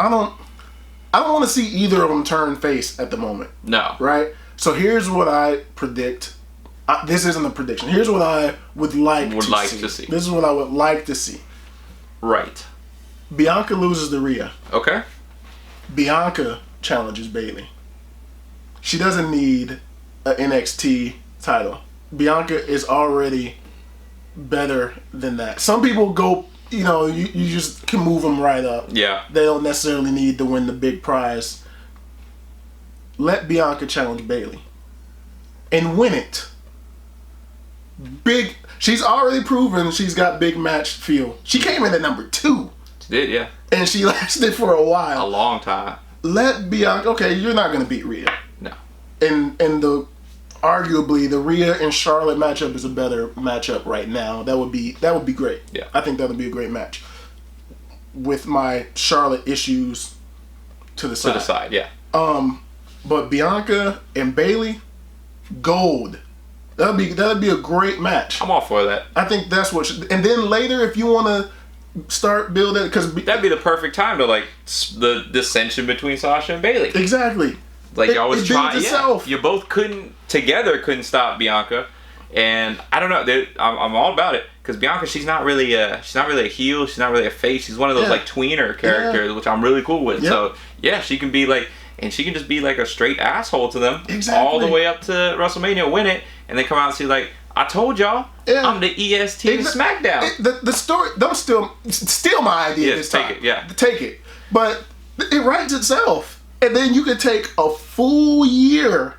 S1: want to see either of them turn face at the moment.
S2: No.
S1: Right? So here's what I predict. This isn't a prediction. Here's what I would like to see. This is what I would like to see.
S2: Right.
S1: Bianca loses to Rhea.
S2: Okay.
S1: Bianca challenges Bayley. She doesn't need an NXT title. Bianca is already better than that. Some people go, you just can move them right up.
S2: Yeah. They
S1: don't necessarily need to win the big prize. Let Bianca challenge Bayley and win it. Big. She's already proven she's got big match feel. She came in at number 2.
S2: She did, yeah.
S1: And she lasted for a while.
S2: A long time.
S1: Let Bianca. Okay, you're not going to beat Rhea.
S2: No.
S1: And arguably the Rhea and Charlotte matchup is a better matchup right now. That would be great.
S2: Yeah.
S1: I think that would be a great match. With my Charlotte issues to the side.
S2: To the side, yeah.
S1: But Bianca and Bayley, gold. That'd be a great match.
S2: I'm all for that.
S1: I think that's what. And then later, if you want to start building, because
S2: that'd be the perfect time to the dissension between Sasha and Bayley.
S1: Exactly.
S2: Y'all was trying. Yeah, you both couldn't stop Bianca, and I don't know. I'm all about it because Bianca, she's not really a heel. She's not really a face. She's one of those tweener characters, which I'm really cool with. Yep. So yeah, she can be and she can just be a straight asshole to them all the way up to WrestleMania, win it, and then come out and see I told y'all, I'm the EST of SmackDown.
S1: The story, don't steal my idea this time.
S2: Take it, yeah.
S1: Take it. But it writes itself. And then you could take a full year,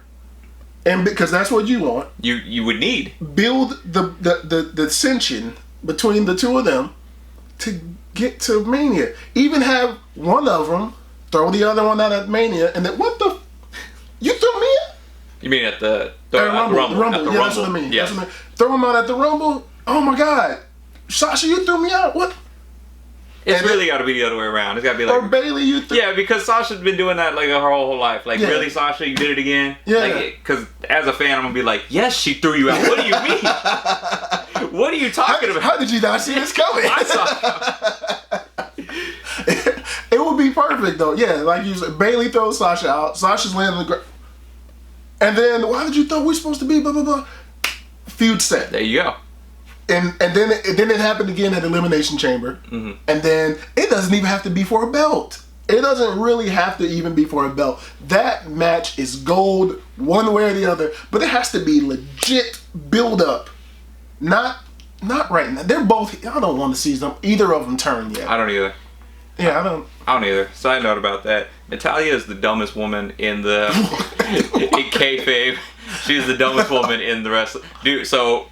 S1: and because that's what you want.
S2: You would need.
S1: Build the dissension between the two of them to get to Mania. Even have one of them throw the other one out at Mania, and then you threw me out?
S2: You mean at the Rumble?
S1: Rumble. Yeah, that's what I mean.
S2: Yeah.
S1: That's what I mean. Throw him out at the Rumble? Oh my God. Sasha, you threw me out? What?
S2: It's really got to be the other way around. It's got to be
S1: or Bayley, you
S2: yeah, because Sasha's been doing that her whole life. Really, Sasha, you did it again?
S1: Yeah.
S2: Because as a fan, I'm going to be like, yes, she threw you out. What do you mean? What are you talking about?
S1: How did you not see this coming?
S2: I saw
S1: it would be perfect, though. Yeah, like you said, Bayley throws Sasha out. Sasha's landing the ground. And then, why did you thought we're supposed to be blah, blah, blah? Feud set.
S2: There you go.
S1: And then it happened again at Elimination Chamber.
S2: Mm-hmm.
S1: And then it doesn't even have to be for a belt. It doesn't really have to even be for a belt. That match is gold one way or the other, but it has to be legit build up. Not right now. They're both. I don't want to see either of them turn yet.
S2: I don't either.
S1: Yeah, I don't
S2: either. Side note about that: Natalya is the dumbest woman in the in kayfabe. She's the dumbest woman in the wrestling. Dude, so.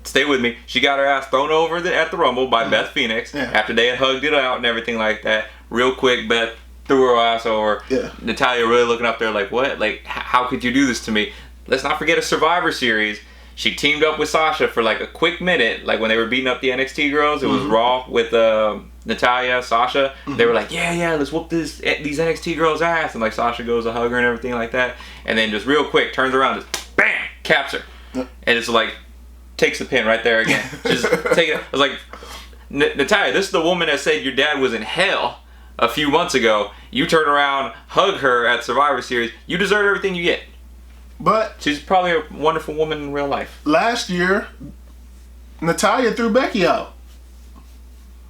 S2: Stay with me. She got her ass thrown over at the Rumble by Beth Phoenix after they had hugged it out and everything like that. Real quick, Beth threw her ass over.
S1: Yeah.
S2: Natalya really looking up there like, what? How could you do this to me? Let's not forget a Survivor Series. She teamed up with Sasha for a quick minute, when they were beating up the NXT girls. It was Raw with Natalya, Sasha. Mm-hmm. They were like, yeah, let's whoop these NXT girls' ass. And Sasha goes to hug her and everything like that. And then just real quick, turns around, just bam, caps her.
S1: Yep.
S2: And it's takes the pin right there again. Just take it. I was like, Natalya, this is the woman that said your dad was in hell a few months ago. You turn around, hug her at Survivor Series. You deserve everything you get.
S1: But
S2: she's probably a wonderful woman in real life.
S1: Last year, Natalya threw Becky out.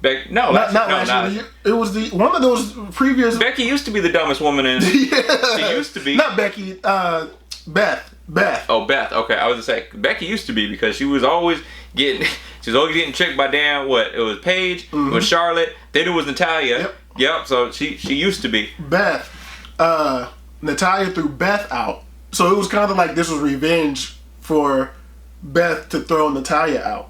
S2: Not last year.
S1: It was one of those previous.
S2: Becky used to be the dumbest woman in.
S1: Yeah.
S2: She used to be.
S1: Not Becky. Beth. Beth.
S2: Oh, Beth. Okay, I was gonna say Becky used to be because she was always getting tricked by it was Paige, it was Charlotte, then it was Natalya. Yep. So she used to be
S1: Beth. Natalya threw Beth out, so it was kind of like this was revenge for Beth to throw Natalya out.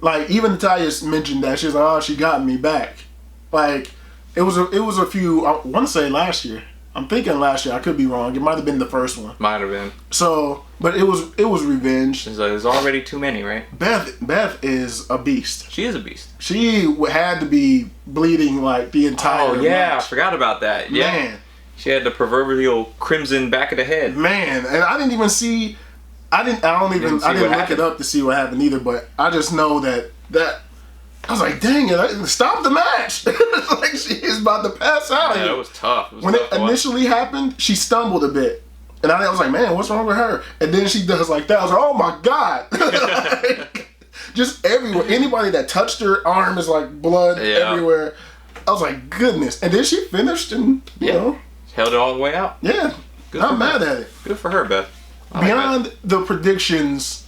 S1: Like even Natalya mentioned that she was like, "Oh, she got me back." Like it was a few. I want to say last year. I'm thinking last year. I could be wrong. It might have been the first one.
S2: Might have been.
S1: So, but it was revenge.
S2: There's already too many, right?
S1: Beth is a beast.
S2: She is a beast.
S1: She had to be bleeding like the entire.
S2: Oh yeah,
S1: match.
S2: I forgot about that. Yeah.
S1: Man,
S2: she had the proverbial crimson back of the head.
S1: Man, and I didn't even see. I didn't look it up to see what happened either. But I just know that. I was like, dang it, stop the match. Like she is about to pass out.
S2: Yeah, it was tough.
S1: When it initially happened, she stumbled a bit. And I was like, man, what's wrong with her? And then she does like that. I was like, oh my God. Like, just everywhere. Anybody that touched her arm is like blood everywhere. I was like, goodness. And then she finished and, you know.
S2: Held it all the way out.
S1: Yeah. I'm mad at it.
S2: Good for her, Beth.
S1: Beyond the predictions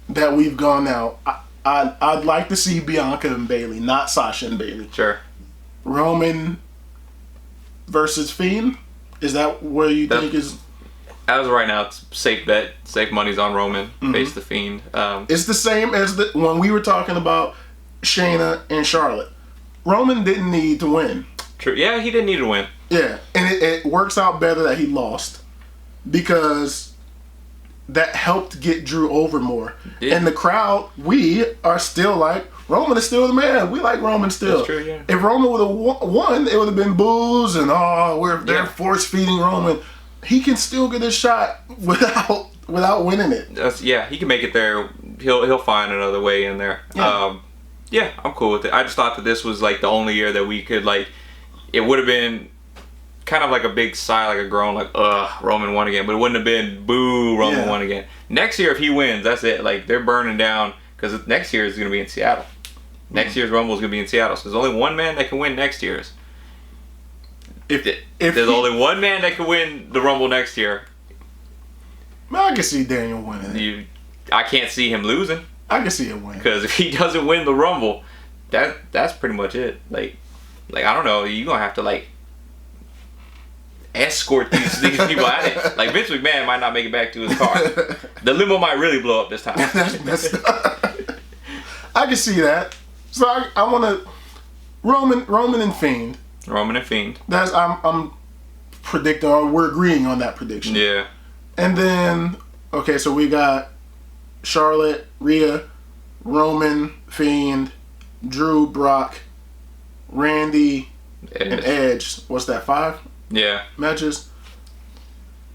S1: that we've gone out, I'd like to see Bianca and Bayley, not Sasha and Bayley.
S2: Sure.
S1: Roman versus Fiend? Is that where you think is...
S2: As of right now, it's safe bet. Safe money's on Roman. Face the Fiend.
S1: It's the same as when we were talking about Shana and Charlotte. Roman didn't need to win.
S2: True. Yeah, he didn't need to win.
S1: Yeah. And it works out better that he lost. Because... that helped get Drew over more. Yeah. And the crowd, we are still like, Roman is still the man. We like Roman still.
S2: That's true, yeah.
S1: If Roman would have won, it would have been boos and they're force feeding Roman. He can still get a shot without winning it.
S2: He can make it there. He'll find another way in there. Yeah. I'm cool with it. I just thought that this was like the only year that we could like. It would have been kind of like a big sigh, like a groan, like Roman won again, but it wouldn't have been boo, Roman won again. Next year, if he wins, that's it. Like they're burning down because next year is going to be in Seattle. Next year's Rumble is going to be in Seattle, so there's only one man that can win next year's. If there's only one man that can win the Rumble next year,
S1: I can see Daniel winning.
S2: I can't see him losing.
S1: I can see him winning
S2: because if he doesn't win the Rumble, that's pretty much it. Like I don't know, you're gonna have to like escort these people out of it. Like Vince McMahon might not make it back to his car. The limo might really blow up this time.
S1: I can see that. So I want to Roman and Fiend.
S2: Roman and Fiend.
S1: That's I'm predicting, or we're agreeing on that prediction.
S2: Yeah. And
S1: then so we got Charlotte, Rhea, Roman, Fiend, Drew, Brock, Randy, and Edge. What's that? 5?
S2: Yeah.
S1: Matches.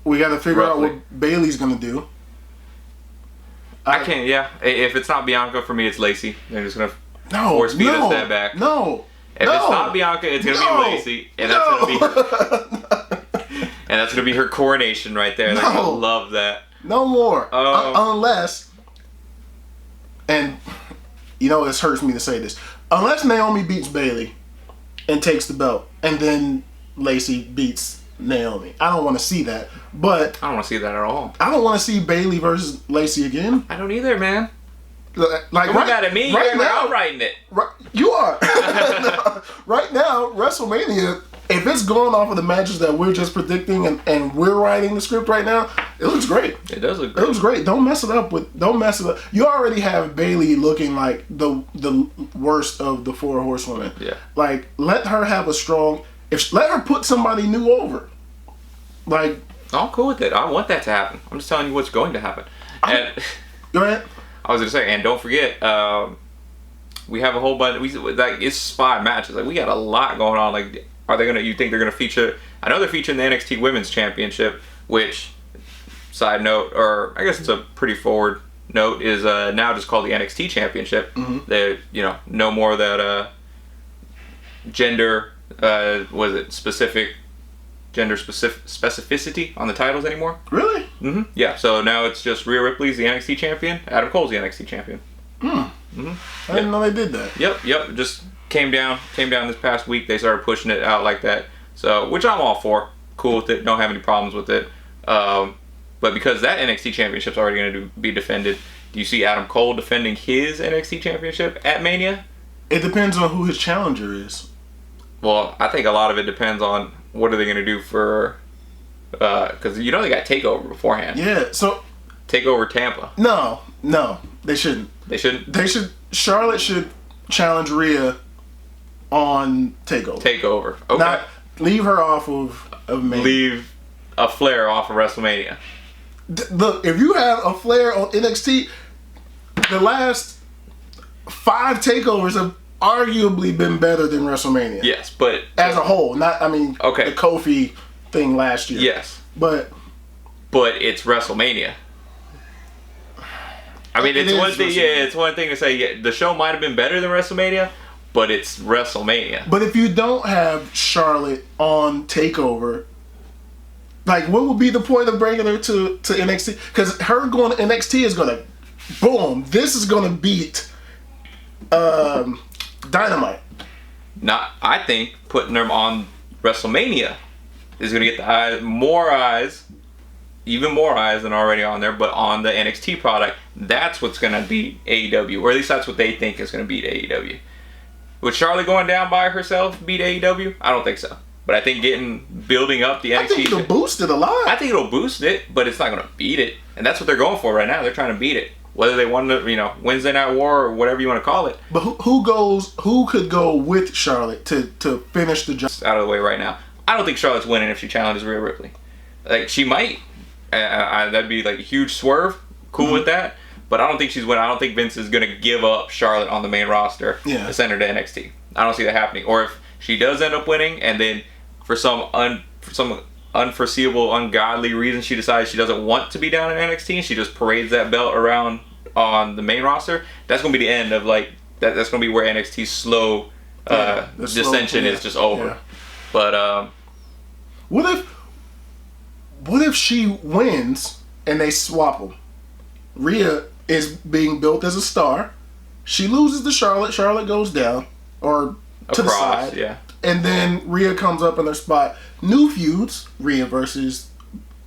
S1: We got to figure out what Bayley's gonna do.
S2: I can't. Yeah. If it's not Bianca, for me, it's Lacey. They're just gonna force feed us that back. If it's not Bianca, it's gonna be Lacey, and that's gonna be. And that's gonna be her coronation right there. They're gonna love that.
S1: No more. Unless, and you know this hurts me to say this, unless Naomi beats Bayley and takes the belt, and then Lacey beats Naomi. I don't want to see that. But
S2: I don't want to see that at all.
S1: I don't want to see Bayley versus Lacey again.
S2: I don't either, man.
S1: Like
S2: you got at me. Right now, I'm writing it.
S1: You are. Right now, WrestleMania, if it's going off of the matches that we're just predicting and we're writing the script right now, it looks great.
S2: It does look great.
S1: It looks great. Don't mess it up. You already have Bayley looking like the worst of the 4 horsewomen.
S2: Yeah.
S1: Like, let her have a strong... let her put somebody new over. Like...
S2: I'm cool with it. I want that to happen. I'm just telling you what's going to happen.
S1: Go ahead.
S2: I was going to say, and don't forget, we have a whole bunch... it's 5 matches. Like, we got a lot going on. Like, you think they're going to feature... I know they're featuring the NXT Women's Championship, which, side note, or I guess it's a pretty forward note, is now just called the NXT Championship. Mm-hmm. They, no more of that gender... gender specificity on the titles anymore.
S1: Really?
S2: Mm-hmm. Yeah, so now it's just Rhea Ripley's the NXT champion, Adam Cole's the NXT champion.
S1: Mm-hmm. I didn't know they did that.
S2: Yep. Just came down this past week. They started pushing it out like that. So, which I'm all for. Cool with it. Don't have any problems with it. But because that NXT Championship's already going to be defended, do you see Adam Cole defending his NXT Championship at Mania?
S1: It depends on who his challenger is.
S2: Well, I think a lot of it depends on what are they going to do for... Because they got TakeOver beforehand.
S1: Yeah, so...
S2: TakeOver Tampa.
S1: No, they shouldn't.
S2: They shouldn't?
S1: Charlotte should challenge Rhea on TakeOver.
S2: TakeOver. Okay.
S1: Not leave her off of Mania.
S2: Leave a Flair off of WrestleMania.
S1: Look, if you have a Flair on NXT, the last 5 takeovers have arguably been better than WrestleMania.
S2: Yes, but...
S1: As a whole. The Kofi thing last year.
S2: Yes.
S1: But
S2: it's WrestleMania. I mean, it's one thing. Yeah, it's one thing to say the show might have been better than WrestleMania, but it's WrestleMania.
S1: But if you don't have Charlotte on TakeOver, like, what would be the point of bringing her to NXT? Because her going to NXT is gonna, boom, this is gonna beat Dynamite.
S2: I think putting them on WrestleMania is gonna get more eyes. Even more eyes than already on there, but on the NXT product, that's what's going to beat AEW. Or at least that's what they think is going to beat AEW. Would Charlotte going down by herself beat AEW? I don't think so. But I think building up the NXT...
S1: I think it'll boost it a lot.
S2: I think it'll boost it, but it's not going to beat it. And that's what they're going for right now. They're trying to beat it. Whether they want to, Wednesday Night War or whatever you want to call it.
S1: But who could go with Charlotte to finish the job?
S2: Out of the way right now. I don't think Charlotte's winning if she challenges Rhea Ripley. Like, she might... that'd be like a huge swerve. Cool with that. But I don't think she's winning. I don't think Vince is going to give up Charlotte on the main roster to send her to NXT. I don't see that happening. Or if she does end up winning and then for some unforeseeable, ungodly reason she decides she doesn't want to be down in NXT and she just parades that belt around on the main roster, that's going to be the end of that's going to be where NXT's slow dissension is just over. Yeah. But
S1: what if she wins and they swap them? Rhea is being built as a star. She loses to Charlotte. Charlotte goes down or to the side.
S2: Yeah.
S1: And then Rhea comes up in their spot. New feuds. Rhea versus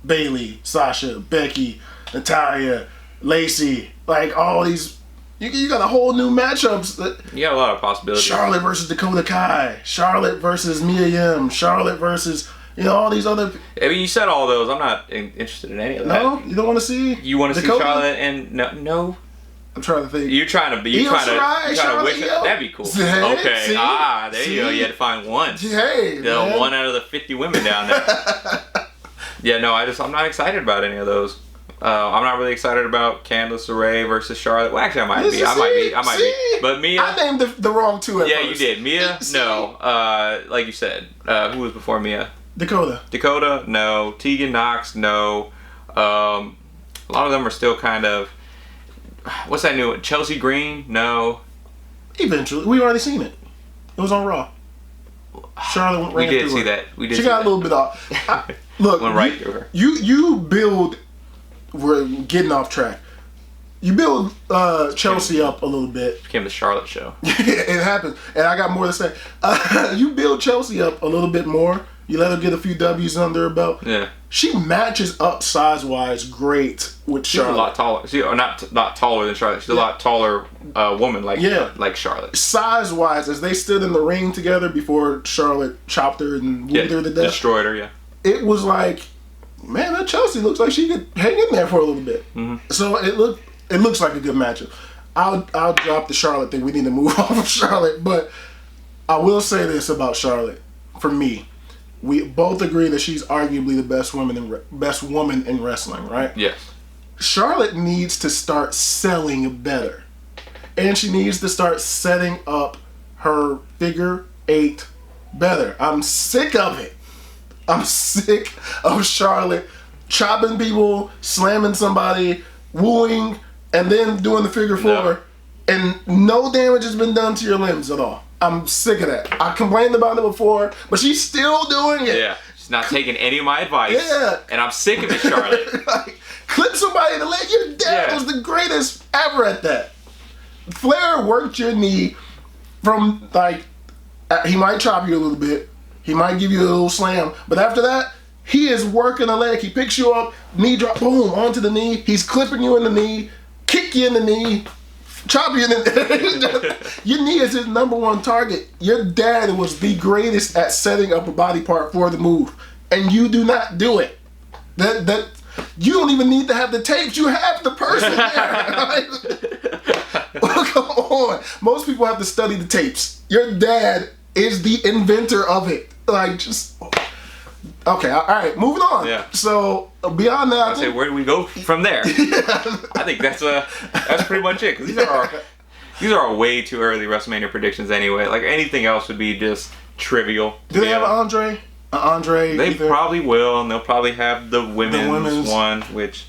S1: Bayley, Sasha, Becky, Natalya, Lacey. Like all these. You got a whole new matchups.
S2: You got a lot of possibilities.
S1: Charlotte versus Dakota Kai. Charlotte versus Mia Yim. Charlotte versus... all these other...
S2: I mean, you said all those. I'm not interested in any of that.
S1: No? You don't want to see...
S2: You want to see Charlotte and... No.
S1: I'm trying to think.
S2: You're trying to wish... That'd be cool.
S1: Hey,
S2: okay.
S1: See?
S2: There you go. You had to find one.
S1: Hey, man.
S2: One out of the 50 women down there. Yeah, no, I'm not excited about any of those. I'm not really excited about Candice LeRae versus Charlotte. Well, actually, I might be. But Mia...
S1: I named the wrong two at first.
S2: You did. Mia? No. Like you said. Who was before Mia?
S1: Dakota,
S2: no. Tegan Knox, no. A lot of them are still kind of... What's that new one? Chelsea Green, no.
S1: Eventually. We've already seen it. It was on Raw. Charlotte
S2: ran through her. We did see that. She
S1: got a little bit off. Look,
S2: went right through her.
S1: You build... We're getting off track. You build Chelsea up a little bit.
S2: Became the Charlotte show.
S1: It happens. And I got more to say. You build Chelsea up a little bit more. You let her get a few W's under her belt.
S2: Yeah.
S1: She matches up size-wise great with Charlotte.
S2: She's a lot taller. Not taller than Charlotte. She's a lot taller woman like Charlotte.
S1: Size-wise, as they stood in the ring together before Charlotte chopped her and wounded her to death.
S2: Destroyed her, yeah.
S1: It was like, man, that Chelsea looks like she could hang in there for a little bit. Mm-hmm. So it looks like a good matchup. I'll drop the Charlotte thing. We need to move off of Charlotte. But I will say this about Charlotte. For me, we both agree that she's arguably the best woman in wrestling, right?
S2: Yes.
S1: Charlotte needs to start selling better. And she needs to start setting up her figure 8 better. I'm sick of it. I'm sick of Charlotte chopping people, slamming somebody, wooing, and then doing the figure 4. And no damage has been done to your limbs at all. I'm sick of that. I complained about it before, but she's still doing it.
S2: Yeah, she's not taking any of my advice.
S1: Yeah.
S2: And I'm sick of it, Charlotte.
S1: Clip somebody in the leg. Your dad was the greatest ever at that. Flair worked your knee from, he might chop you a little bit. He might give you a little slam. But after that, He is working the leg. He picks you up, knee drop, boom, onto the knee. He's clipping you in the knee, kick you in the knee, chop you in the Your knee is his number one target. Your dad was the greatest at setting up a body part for the move, and you do not do it. That you don't even need to have the tapes. You have the person there. Come on. Most people have to study the tapes. Your dad is the inventor of it. Like, just... Okay, all right, moving on.
S2: Yeah.
S1: So, beyond that...
S2: I say, where do we go from there? I think that's pretty much it. 'Cause these are our way too early WrestleMania predictions anyway. Like, anything else would be just trivial.
S1: Do they have an Andre?
S2: They probably will, and they'll probably have the women's one, which,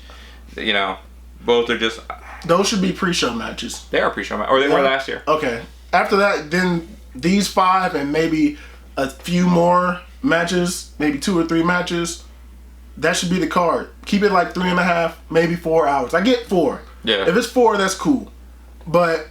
S2: you know, both are just...
S1: Those should be pre-show matches.
S2: They are pre-show matches. Or they were last year.
S1: Okay. After that, then these 5 and maybe a few more matches, maybe 2 or 3 matches, that should be the card. Keep it like 3.5, maybe 4 hours. I get 4.
S2: Yeah.
S1: If it's 4, that's cool. But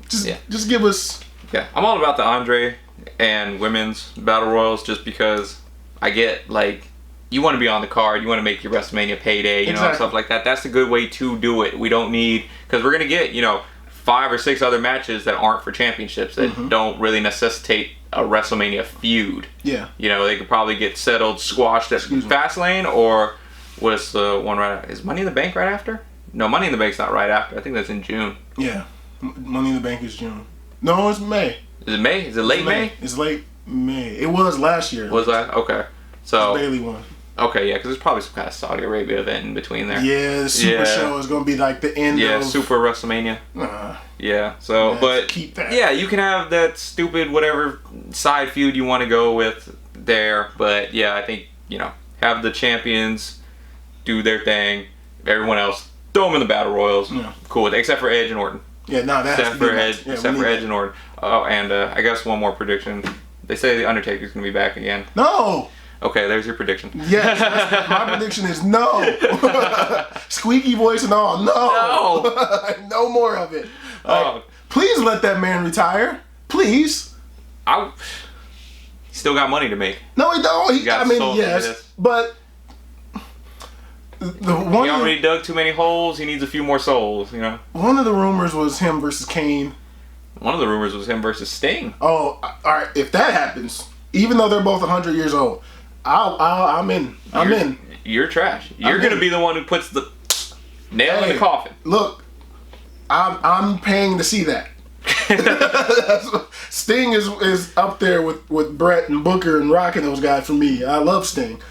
S1: just give us...
S2: Yeah. I'm all about the Andre and women's battle royals just because I get, like, you want to be on the card, you want to make your WrestleMania payday, you know, and stuff like that. That's a good way to do it. We don't need, because we're going to get, you know, 5 or 6 other matches that aren't for championships that don't really necessitate a WrestleMania feud.
S1: Yeah.
S2: You know, they could probably get settled, squashed at Fastlane, or what's the one right after? Is Money in the Bank right after? No, Money in the Bank's not right after. I think that's in June.
S1: Yeah. Money in the Bank is June. No, it's May.
S2: Is it May? Is it late May?
S1: It's late May. It was last year.
S2: Was that? Okay. So
S1: Bailey won.
S2: Okay, yeah, because there's probably some kind of Saudi Arabia event in between there.
S1: Yeah, the Super Show is going to be like the end of...
S2: Yeah, Super WrestleMania. Yeah, so, but...
S1: Keep that.
S2: Yeah, you can have that stupid whatever side feud you want to go with there, but yeah, I think, you know, have the champions do their thing, everyone else, throw them in the Battle Royals. Yeah. Cool with it, except for Edge and Orton.
S1: Yeah, no, that's...
S2: Except for Edge and Orton. Oh, and I guess one more prediction. They say The Undertaker's going to be back again.
S1: No!
S2: Okay, there's your prediction.
S1: Yes, my prediction is no. Squeaky voice and all, no. No, no more of it. Like, please let that man retire. Please.
S2: He still got money to make.
S1: No, he don't. I mean, yes, but the one
S2: he already dug too many holes. He needs a few more souls. You know.
S1: One of the rumors was him versus Kane.
S2: One of the rumors was him versus Sting.
S1: Oh, all right. If that happens, even though they're both 100 years old. I'm in.
S2: You're trash. You're gonna be the one who puts the nail in the coffin.
S1: Look, I'm paying to see that. Sting is up there with Brett and Booker and Rock and those guys for me. I love Sting,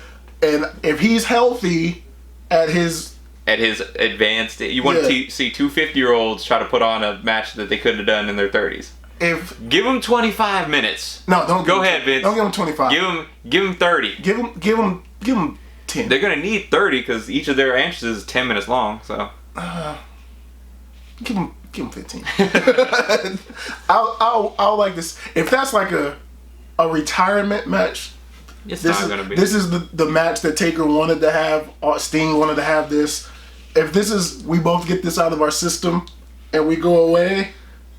S1: and if he's healthy at his
S2: advanced, you want to see 2 50-year-olds try to put on a match that they couldn't have done in their 30s. Give him 25 minutes.
S1: No, don't.
S2: Go ahead, Vince.
S1: Don't give him 25.
S2: Give him 30.
S1: Give him 10.
S2: They're gonna need 30 because each of their entrances is 10 minutes long. So.
S1: Give him 15. I'll like this. If that's like a retirement match.
S2: It's not gonna be.
S1: This is the match that Taker wanted to have. Sting wanted to have this. If this is, we both get this out of our system, and we go away,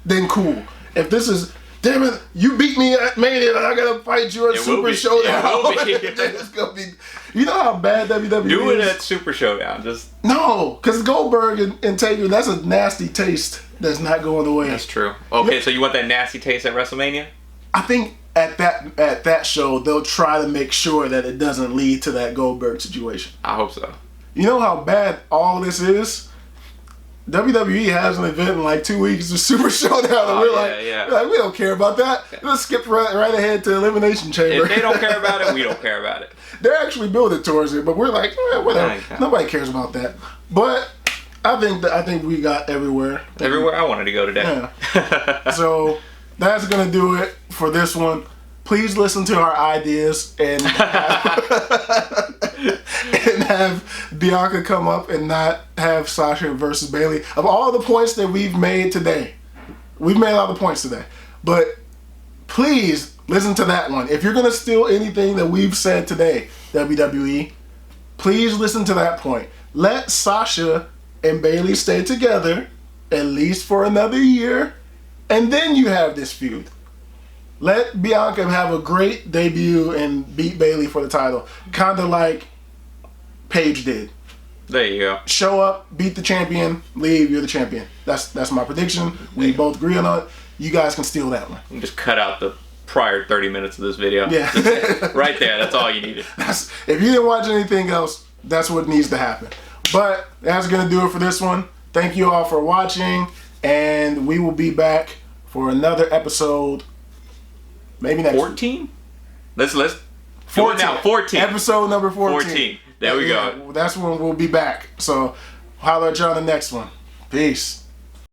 S1: then cool. If this is, damn it, you beat me at Mania, and I gotta fight you at Super Showdown. It's gonna be. You know how bad WWE is?
S2: Do it at Super Showdown.
S1: No, because Goldberg and Taker, that's a nasty taste that's not going away.
S2: That's true. Okay, so you want that nasty taste at WrestleMania?
S1: I think at that show they'll try to make sure that it doesn't lead to that Goldberg situation.
S2: I hope so.
S1: You know how bad all this is? WWE has an event in like 2 weeks, the Super Showdown, and we're like, we don't care about that. Let's skip right ahead to Elimination Chamber.
S2: If they don't care about it, we don't care about it.
S1: They're actually building towards it, but we're like, whatever. Nobody cares about that. But I think we got everywhere.
S2: Everywhere I wanted to go today.
S1: Yeah. So that's gonna do it for this one. Please listen to our ideas and have Bianca come up and not have Sasha versus Bailey. Of all the points that we've made today, we've made all the points today. But please listen to that one. If you're going to steal anything that we've said today, WWE, please listen to that point. Let Sasha and Bailey stay together at least for another year, and then you have this feud. Let Bianca have a great debut and beat Bayley for the title. Kind of like Paige did.
S2: There you go.
S1: Show up, beat the champion, leave, you're the champion. That's my prediction. We both agree on it. You guys can steal that one.
S2: Just cut out the prior 30 minutes of this video.
S1: Yeah.
S2: Right there, that's all you needed.
S1: If you didn't watch anything else, that's what needs to happen. But that's going to do it for this one. Thank you all for watching, and we will be back for another episode. Maybe next
S2: 14? Let's
S1: 14
S2: now. 14.
S1: Episode number 14.
S2: 14. There we go.
S1: That's when we'll be back. So holler at you on the next one. Peace.